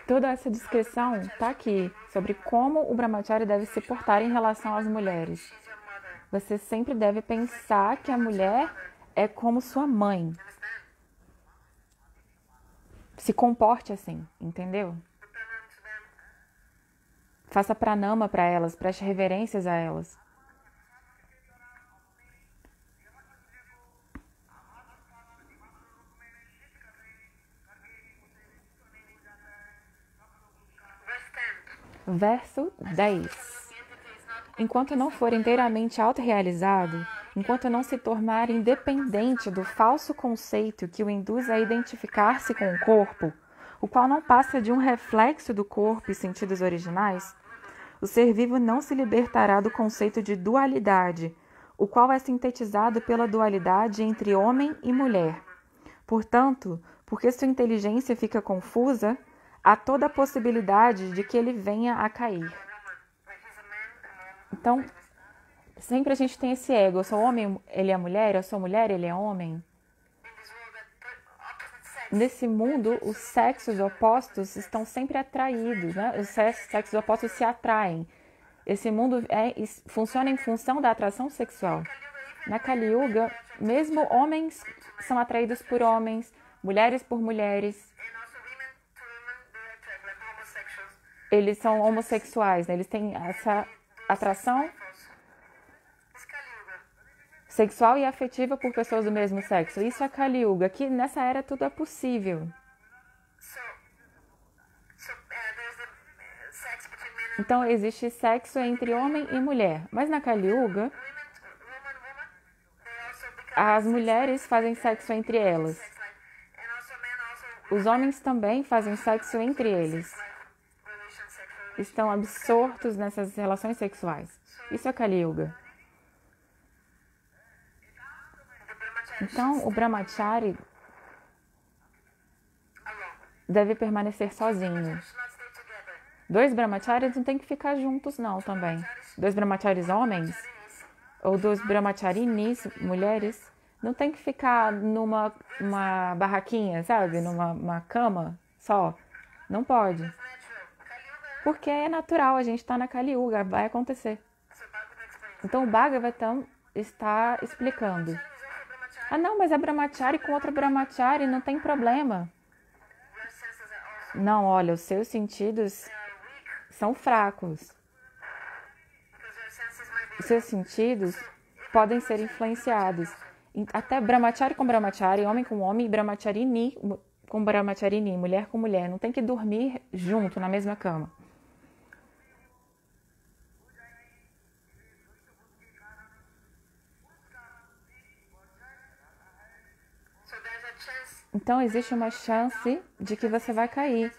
Speaker 1: Toda essa descrição está aqui sobre como o brahmachari deve se portar em relação às mulheres. Você sempre deve pensar que a mulher é como sua mãe. Se comporte assim, entendeu? Faça pranama para elas, preste reverências a elas. Verso 10. Enquanto não for inteiramente autorrealizado, enquanto não se tornar independente do falso conceito que o induz a identificar-se com o corpo, o qual não passa de um reflexo do corpo e sentidos originais, o ser vivo não se libertará do conceito de dualidade, o qual é sintetizado pela dualidade entre homem e mulher. Portanto, porque sua inteligência fica confusa, há toda a possibilidade de que ele venha a cair. Então, sempre a gente tem esse ego. Eu sou homem, ele é mulher. Eu sou mulher, ele é homem. Nesse mundo, os sexos opostos estão sempre atraídos, né? Os sexos opostos se atraem. Esse mundo funciona em função da atração sexual. Na Kali Yuga, mesmo homens são atraídos por homens, mulheres por mulheres. Eles são homossexuais, né? Eles têm essa atração sexual e afetiva por pessoas do mesmo sexo. Isso é Kali Yuga. Aqui nessa era tudo é possível. Então existe sexo entre homem e mulher. Mas na Kali Yuga, as mulheres fazem sexo entre elas. Os homens também fazem sexo entre eles. Estão absortos nessas relações sexuais. Isso é Kali Yuga. Então, o brahmachari deve permanecer sozinho. Dois brahmacharis não tem que ficar juntos, não, também. Dois brahmacharis homens, ou dois brahmacharinis, mulheres, não tem que ficar numa barraquinha, sabe? Numa cama só. Não pode. Porque é natural, a gente está na Kali Yuga, vai acontecer. Então o Bhagavatam está explicando. Não, mas é brahmachari com outro brahmachari, não tem problema. Não, olha, os seus sentidos são fracos. Os seus sentidos podem ser influenciados. Até brahmachari com brahmachari, homem com homem, e brahmacharini com brahmacharini, mulher com mulher. Não tem que dormir junto na mesma cama. Então existe uma chance de que você vai cair.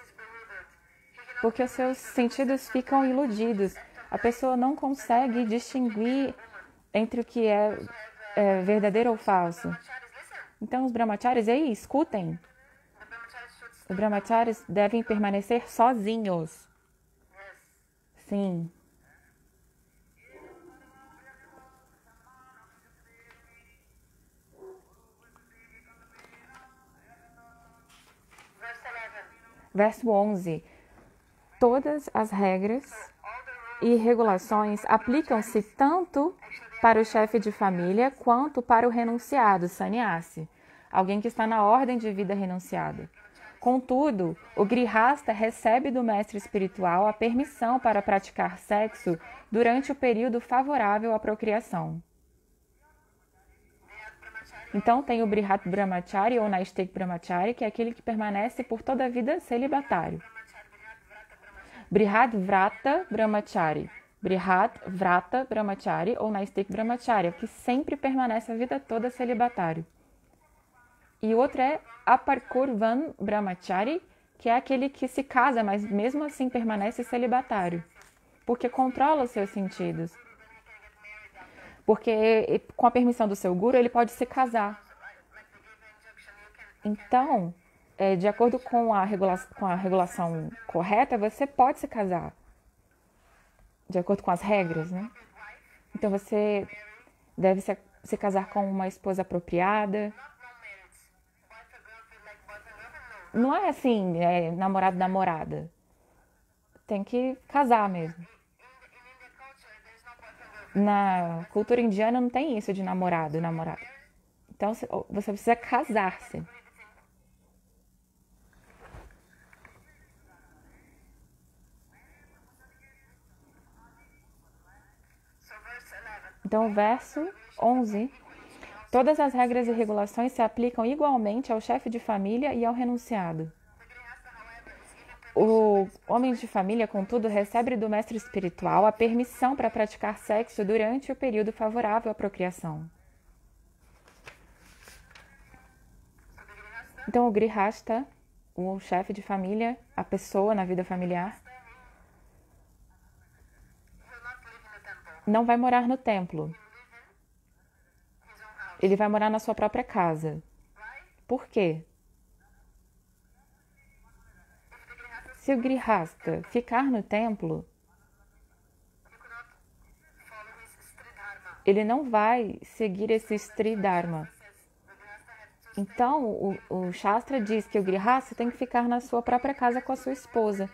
Speaker 1: Porque os seus sentidos ficam iludidos. A pessoa não consegue distinguir entre o que é verdadeiro ou falso. Então os brahmacharis, escutem. Os brahmacharis devem permanecer sozinhos. Sim. Verso 11. Todas as regras e regulações aplicam-se tanto para o chefe de família quanto para o renunciado, sannyasi, alguém que está na ordem de vida renunciada. Contudo, o grihasta recebe do mestre espiritual a permissão para praticar sexo durante o período favorável à procriação. Então, tem o Brihat Brahmachari ou Naistik Brahmachari, que é aquele que permanece por toda a vida celibatário. Brihat Vrata Brahmachari. Brihat Vrata Brahmachari ou Naistik Brahmachari, que sempre permanece a vida toda celibatário. E o outro é Aparkurvan Brahmachari, que é aquele que se casa, mas mesmo assim permanece celibatário, porque controla os seus sentidos. Porque com a permissão do seu guru, ele pode se casar. Então, de acordo com a regulação correta, você pode se casar. De acordo com as regras, né? Então, você deve se casar com uma esposa apropriada. Não é assim, namorado-namorada. Tem que casar mesmo. Na cultura indiana não tem isso de namorado e namorada. Então, você precisa casar-se. Então, verso 11. Todas as regras e regulações se aplicam igualmente ao chefe de família e ao renunciado. O homem de família, contudo, recebe do mestre espiritual a permissão para praticar sexo durante o período favorável à procriação. Então, o grihasta, o chefe de família, a pessoa na vida familiar, não vai morar no templo. Ele vai morar na sua própria casa. Por quê? Se o grihasta ficar no templo, ele não vai seguir esse Stridharma. Então, o Shastra diz que o grihasta tem que ficar na sua própria casa com a sua esposa.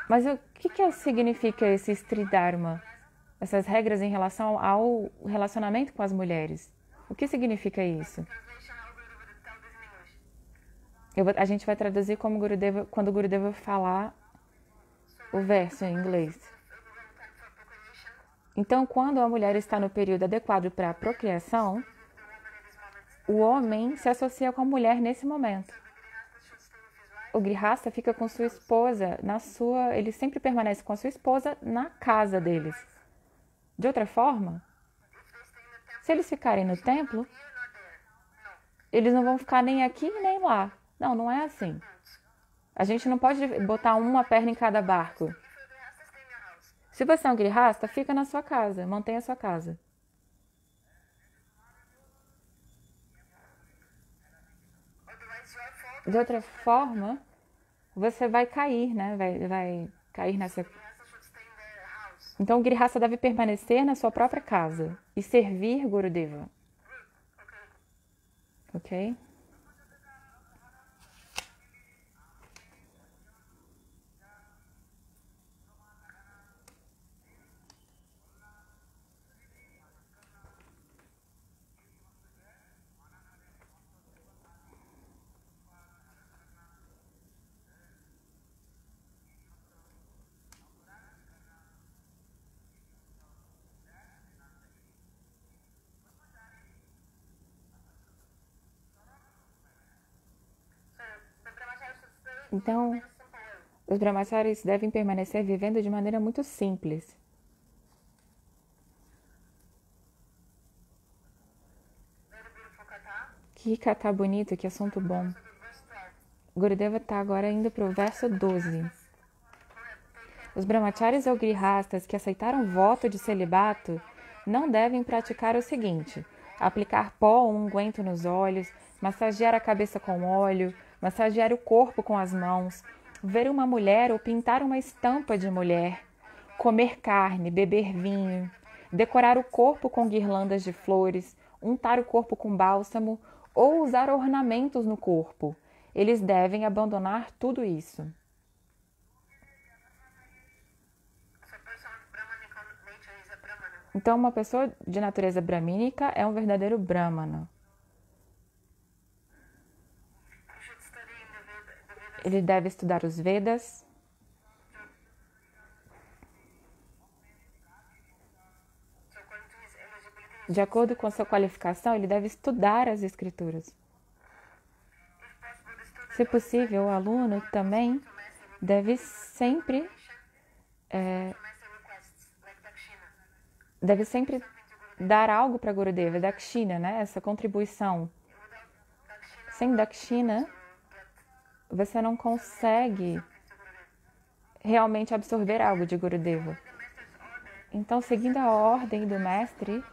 Speaker 1: Mas o que significa esse Stridharma? Essas regras em relação ao relacionamento com as mulheres. O que significa isso? A gente vai traduzir como quando o Gurudeva falar o verso em inglês. Então, quando a mulher está no período adequado para a procriação, o homem se associa com a mulher nesse momento. O grihasta fica com sua esposa ele sempre permanece com a sua esposa na casa deles. De outra forma, se eles ficarem no templo, eles não vão ficar nem aqui nem lá. Não, não é assim. A gente não pode botar uma perna em cada barco. Se você é um grihasta, fica na sua casa, mantenha a sua casa. De outra forma, você vai cair, né? Vai cair nessa... Então, o grihasta deve permanecer na sua própria casa e servir Gurudeva. Ok? Então, os brahmacharis devem permanecer vivendo de maneira muito simples. Que kata bonito, que assunto bom. Gurudeva está agora indo para o verso 12. Os brahmacharis ou grihastas que aceitaram voto de celibato não devem praticar o seguinte: aplicar pó ou unguento nos olhos, massagear a cabeça com óleo, massagear o corpo com as mãos, ver uma mulher ou pintar uma estampa de mulher, comer carne, beber vinho, decorar o corpo com guirlandas de flores, untar o corpo com bálsamo ou usar ornamentos no corpo. Eles devem abandonar tudo isso. Então, uma pessoa de natureza brahmínica é um verdadeiro brahmana. Ele deve estudar os Vedas. De acordo com a sua qualificação, ele deve estudar as escrituras. Se possível, o aluno também deve sempre dar algo para Gurudeva, dakshina, né? Essa contribuição. Sem dakshina, você não consegue realmente absorver algo de Gurudeva. Então, seguindo a ordem do mestre,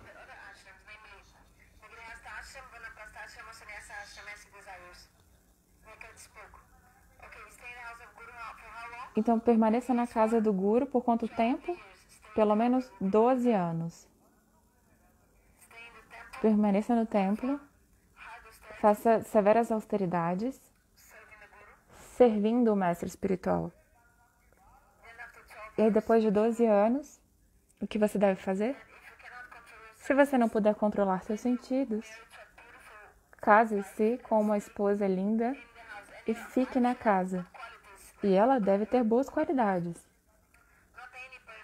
Speaker 1: então permaneça na casa do Guru por quanto tempo? Pelo menos 12 anos. Permaneça no templo, faça severas austeridades, servindo o mestre espiritual. E aí, depois de 12 anos, o que você deve fazer? Se você não puder controlar seus sentidos, case-se com uma esposa linda e fique na casa. E ela deve ter boas qualidades.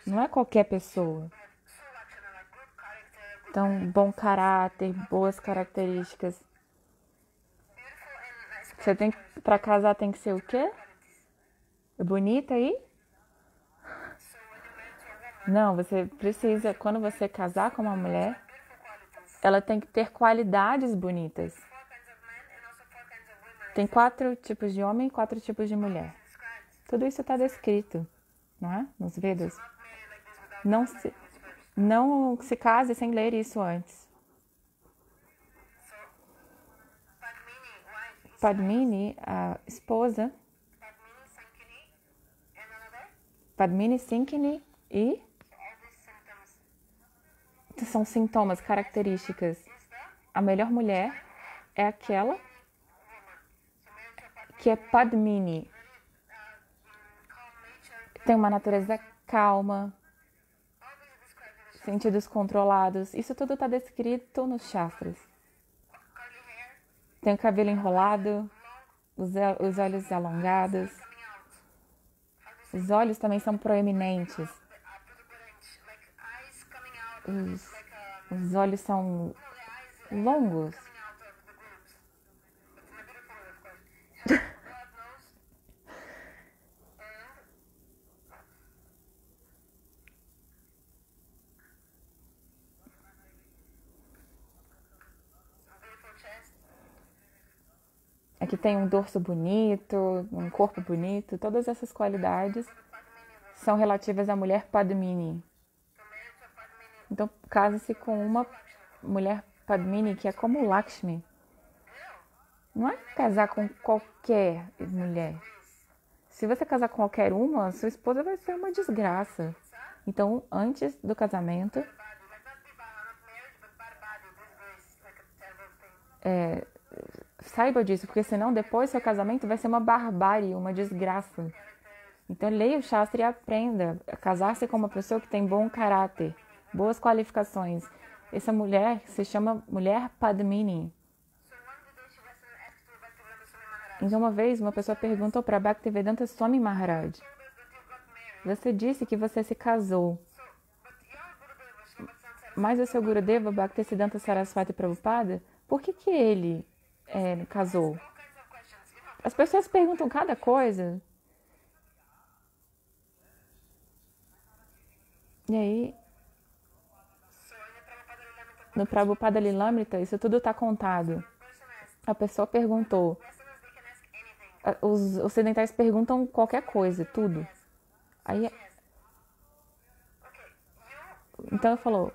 Speaker 1: Não é qualquer pessoa. Então, bom caráter, boas características. Para casar tem que ser o quê? Bonita aí? Não, você precisa, quando você casar com uma mulher, ela tem que ter qualidades bonitas. Tem 4 tipos de homem e 4 tipos de mulher. Tudo isso está descrito, não é? Nos Vedas. Não se case sem ler isso antes. Padmini, a esposa, Padmini, Sinkini e são sintomas, características. A melhor mulher é aquela que é Padmini. Tem uma natureza calma, sentidos controlados. Isso tudo está descrito nos Shastras. Tem o cabelo enrolado, os olhos alongados. Os olhos também são proeminentes. Os olhos são longos. Aqui tem um dorso bonito, um corpo bonito. Todas essas qualidades são relativas à mulher Padmini. Então, case-se com uma mulher Padmini que é como Lakshmi. Não é casar com qualquer mulher. Se você casar com qualquer uma, sua esposa vai ser uma desgraça. Então, antes do casamento, saiba disso, porque senão depois seu casamento vai ser uma barbárie, uma desgraça. Então, leia o Shastra e aprenda a casar-se com uma pessoa que tem bom caráter, boas qualificações. Essa mulher se chama mulher Padmini. Então, uma vez, uma pessoa perguntou para Bhaktivedanta Swami Maharaj: você disse que você se casou, mas o seu Gurudeva Bhaktisiddhanta Saraswati Prabhupada, por que ele casou? As pessoas perguntam cada coisa. E aí, no Prabhupada Lilamrita, isso tudo está contado. A pessoa perguntou. Os ocidentais perguntam qualquer coisa, tudo. Aí, então ele falou: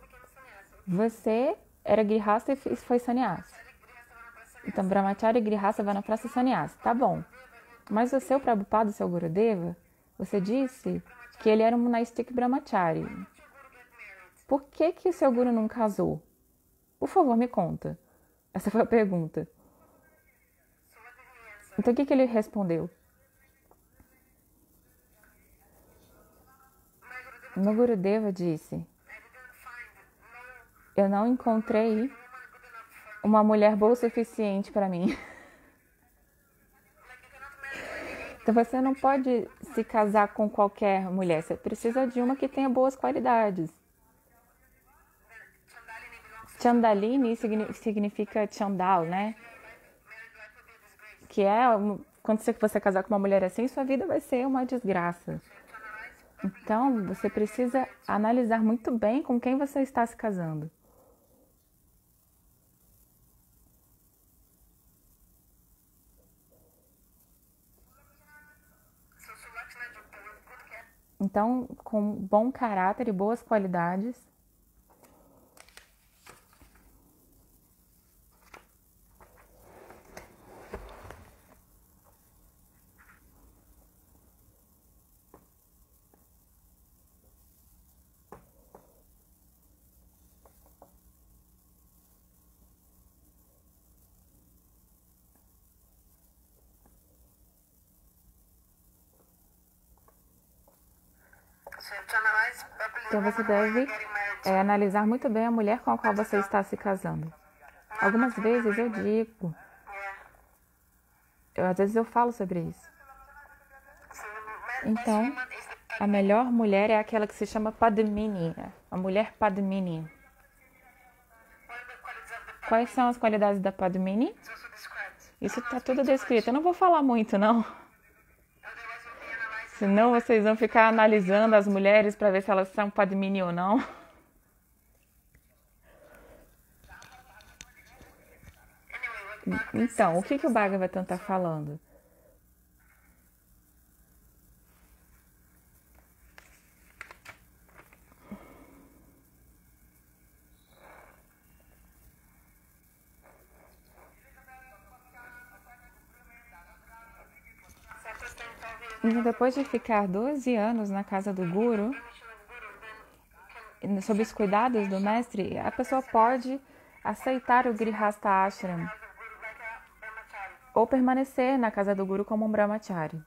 Speaker 1: você era grihasta e foi sannyasa. Então, Brahmacharya e Grihastha Vanaprastha e Sannyasa. Tá bom. Mas o seu Prabhupada, o seu Gurudeva, você disse que ele era um monastic Brahmachari. Por que o seu Guru não casou? Por favor, me conta. Essa foi a pergunta. Então, o que ele respondeu? Meu Gurudeva disse: eu não encontrei uma mulher boa o suficiente para mim. Então você não pode se casar com qualquer mulher. Você precisa de uma que tenha boas qualidades. Chandalini significa Chandal, né? Que é quando você casar com uma mulher assim, sua vida vai ser uma desgraça. Então você precisa analisar muito bem com quem você está se casando. Então, com bom caráter e boas qualidades. Então você deve analisar muito bem a mulher com a qual você está se casando. Algumas vezes eu digo, às vezes eu falo sobre isso. Então, a melhor mulher é aquela que se chama Padmini, a mulher Padmini. Quais são as qualidades da Padmini? Isso está tudo descrito. Eu não vou falar muito, não. Senão vocês vão ficar analisando as mulheres para ver se elas são Padmini ou não. Então, o que o Bhagavatam está falando? Então, depois de ficar 12 anos na casa do Guru, sob os cuidados do mestre, a pessoa pode aceitar o Grihastha Ashram ou permanecer na casa do Guru como um Brahmachari.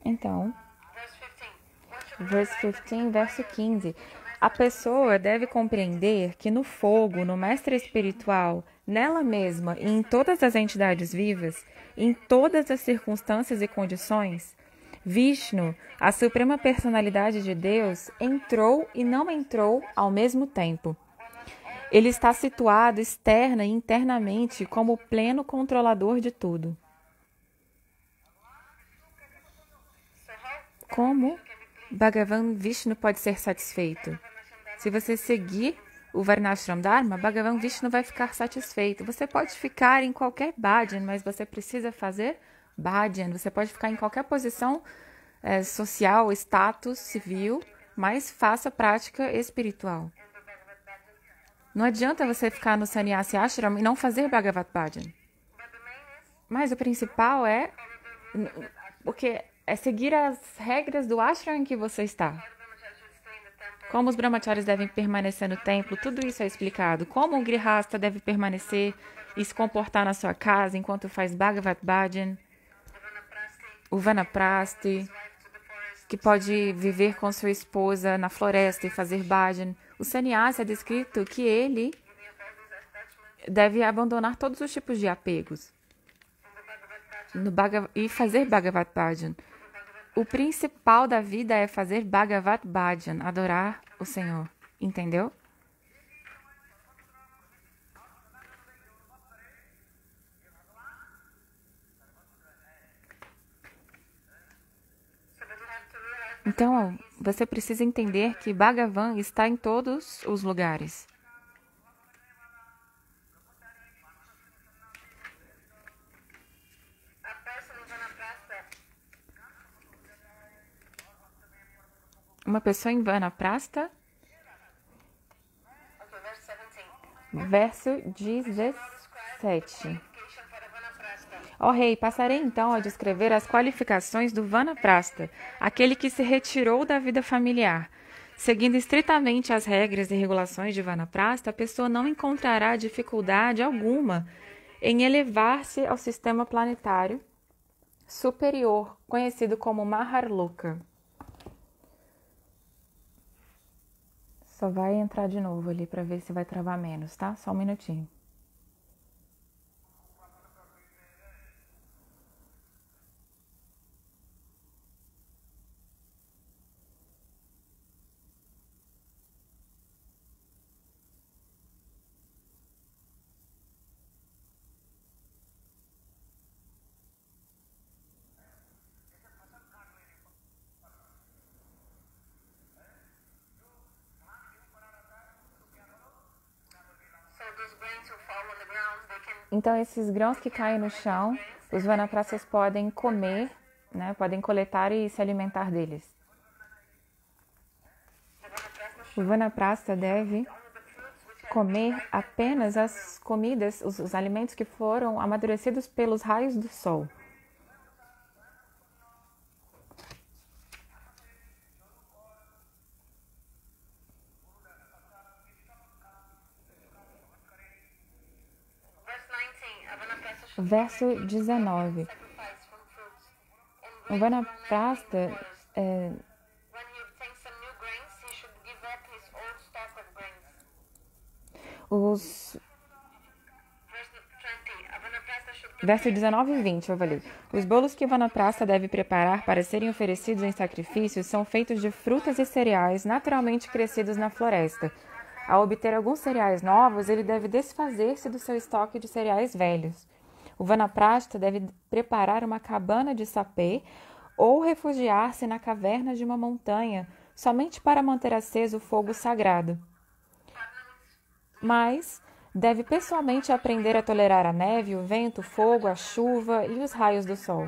Speaker 1: Então, verso 15. A pessoa deve compreender que no fogo, no mestre espiritual, nela mesma e em todas as entidades vivas, em todas as circunstâncias e condições, Vishnu, a suprema personalidade de Deus, entrou e não entrou ao mesmo tempo. Ele está situado externa e internamente como o pleno controlador de tudo. Como Bhagavan Vishnu pode ser satisfeito? Se você seguir o Varnashram Dharma, Bhagavan Vishnu vai ficar satisfeito. Você pode ficar em qualquer bhajan, mas você precisa fazer bhajan. Você pode ficar em qualquer posição social, status, civil, mas faça prática espiritual. Não adianta você ficar no Sannyasi Ashram e não fazer Bhagavat Bhajan. Mas o principal é seguir as regras do ashram em que você está. Como os brahmacharis devem permanecer no templo, tudo isso é explicado. Como o grihasta deve permanecer e se comportar na sua casa enquanto faz Bhagavat Bhajan. O vanaprasti, que pode viver com sua esposa na floresta e fazer bhajan. O sannyasi é descrito que ele deve abandonar todos os tipos de apegos e fazer Bhagavat Bhajan. O principal da vida é fazer Bhagavat Bhajan, adorar o Senhor. Entendeu? Então, você precisa entender que Bhagavan está em todos os lugares. Uma pessoa em Vanaprastha, verso 17. Ó rei, passarei então a descrever as qualificações do Vanaprastha, aquele que se retirou da vida familiar. Seguindo estritamente as regras e regulações de Vanaprastha, a pessoa não encontrará dificuldade alguma em elevar-se ao sistema planetário superior, conhecido como Maharloka. Só vai entrar de novo ali para ver se vai travar menos, tá? Só um minutinho. Então, esses grãos que caem no chão, os vanaprasthas podem comer, né? Podem coletar e se alimentar deles. O vanaprastha deve comer apenas as comidas, os alimentos que foram amadurecidos pelos raios do sol. Verso 19. O vanaprastha Verso 19 e 20, eu vou ler. Os bolos que o vanaprastha deve preparar para serem oferecidos em sacrifícios são feitos de frutas e cereais naturalmente crescidos na floresta. Ao obter alguns cereais novos, ele deve desfazer-se do seu estoque de cereais velhos. O vanaprastha deve preparar uma cabana de sapê ou refugiar-se na caverna de uma montanha somente para manter aceso o fogo sagrado. Mas deve pessoalmente aprender a tolerar a neve, o vento, o fogo, a chuva e os raios do sol.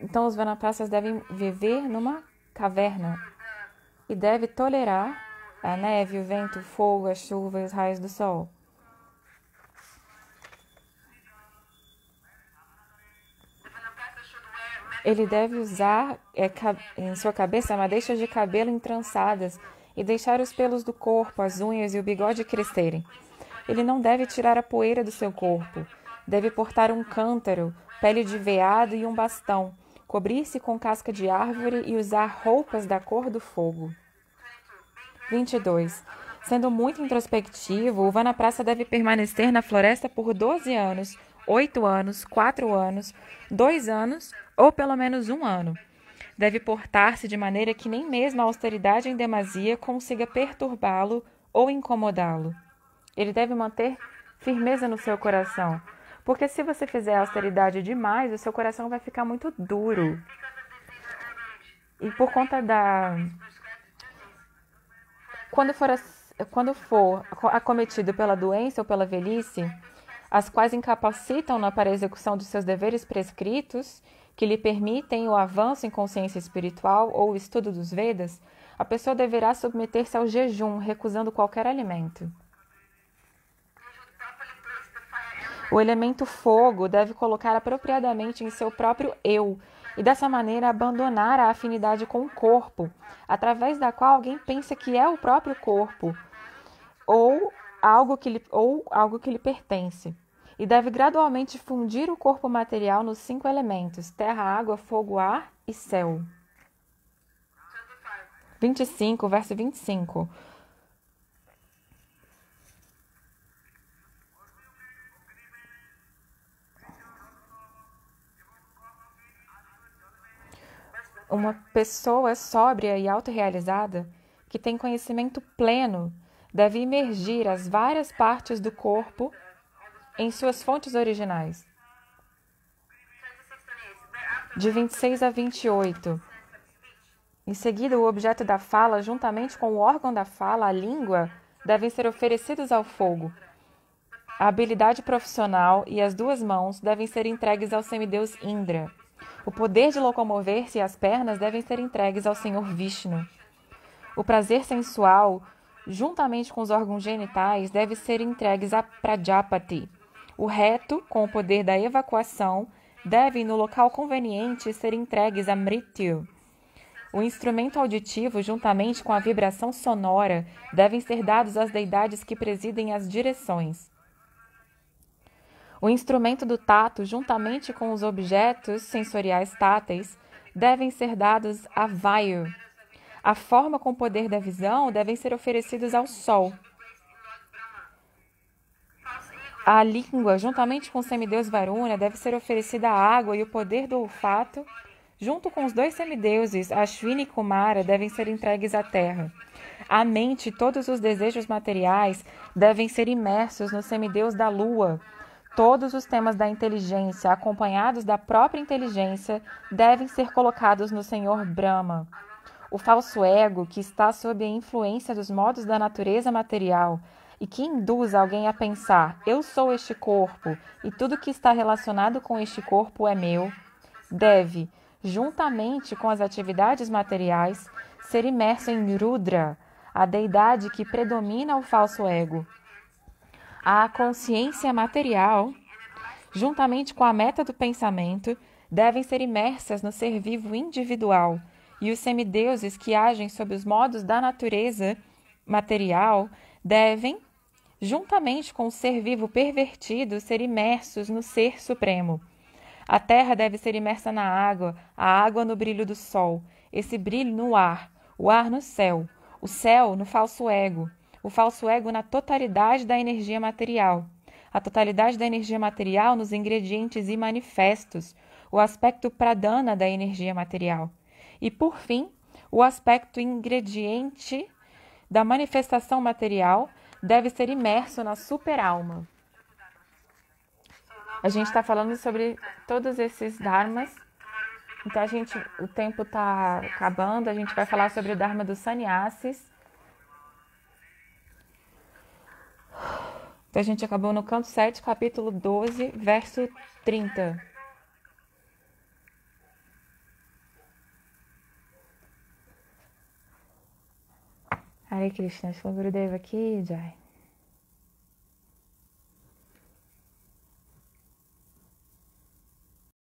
Speaker 1: Então, os vanaprasthas devem viver numa caverna e deve tolerar a neve, o vento, o fogo, a chuva e os raios do sol. Ele deve usar em sua cabeça madeixas de cabelo entrançadas e deixar os pelos do corpo, as unhas e o bigode crescerem. Ele não deve tirar a poeira do seu corpo. Deve portar um cântaro, pele de veado e um bastão, cobrir-se com casca de árvore e usar roupas da cor do fogo. 22. Sendo muito introspectivo, o vanaprastha deve permanecer na floresta por 12 anos, 8 anos, 4 anos, 2 anos ou pelo menos 1 ano. Deve portar-se de maneira que nem mesmo a austeridade em demasia consiga perturbá-lo ou incomodá-lo. Ele deve manter firmeza no seu coração, porque se você fizer austeridade demais, o seu coração vai ficar muito duro. E por conta da... Quando for acometido pela doença ou pela velhice, as quais incapacitam-no para a execução dos seus deveres prescritos, que lhe permitem o avanço em consciência espiritual ou o estudo dos Vedas, a pessoa deverá submeter-se ao jejum, recusando qualquer alimento. O elemento fogo deve colocar apropriadamente em seu próprio eu, e dessa maneira abandonar a afinidade com o corpo, através da qual alguém pensa que é o próprio corpo, ou algo que lhe pertence. E deve gradualmente fundir o corpo material nos 5 elementos: terra, água, fogo, ar e céu. 25, verso 25. Uma pessoa sóbria e autorrealizada, que tem conhecimento pleno, deve imergir as várias partes do corpo em suas fontes originais. de 26 a 28. Em seguida, o objeto da fala, juntamente com o órgão da fala, a língua, devem ser oferecidos ao fogo. A habilidade profissional e as 2 mãos devem ser entregues ao semideus Indra. O poder de locomover-se e as pernas devem ser entregues ao senhor Vishnu. O prazer sensual, juntamente com os órgãos genitais, deve ser entregues a Prajapati. O reto, com o poder da evacuação, devem, no local conveniente, ser entregues a Mrityu. O instrumento auditivo, juntamente com a vibração sonora, devem ser dados às deidades que presidem as direções. O instrumento do tato, juntamente com os objetos sensoriais táteis, devem ser dados a Vayu. A forma com o poder da visão devem ser oferecidos ao Sol. A língua, juntamente com o semideus Varuna, deve ser oferecida à água e o poder do olfato, junto com os 2 semideuses, Ashwini e Kumara, devem ser entregues à terra. A mente e todos os desejos materiais devem ser imersos no semideus da lua. Todos os temas da inteligência, acompanhados da própria inteligência, devem ser colocados no Senhor Brahma. O falso ego, que está sob a influência dos modos da natureza material e que induz alguém a pensar, eu sou este corpo e tudo que está relacionado com este corpo é meu, deve, juntamente com as atividades materiais, ser imerso em Rudra, a deidade que predomina o falso ego. A consciência material, juntamente com a meta do pensamento, devem ser imersas no ser vivo individual, e os semideuses que agem sob os modos da natureza material devem, juntamente com o ser vivo pervertido, ser imersos no ser supremo. A terra deve ser imersa na água, a água no brilho do sol, esse brilho no ar, o ar no céu, o céu no falso ego, o falso ego na totalidade da energia material, a totalidade da energia material nos ingredientes e manifestos, o aspecto pradana da energia material. E, por fim, o aspecto ingrediente da manifestação material deve ser imerso na superalma. A gente está falando sobre todos esses dharmas. Então, o tempo está acabando. A gente vai falar sobre o dharma dos sannyasis. Então, a gente acabou no canto 7, capítulo 12, verso 30. Hare Krishna, Shri Gurudeva aqui, Jai.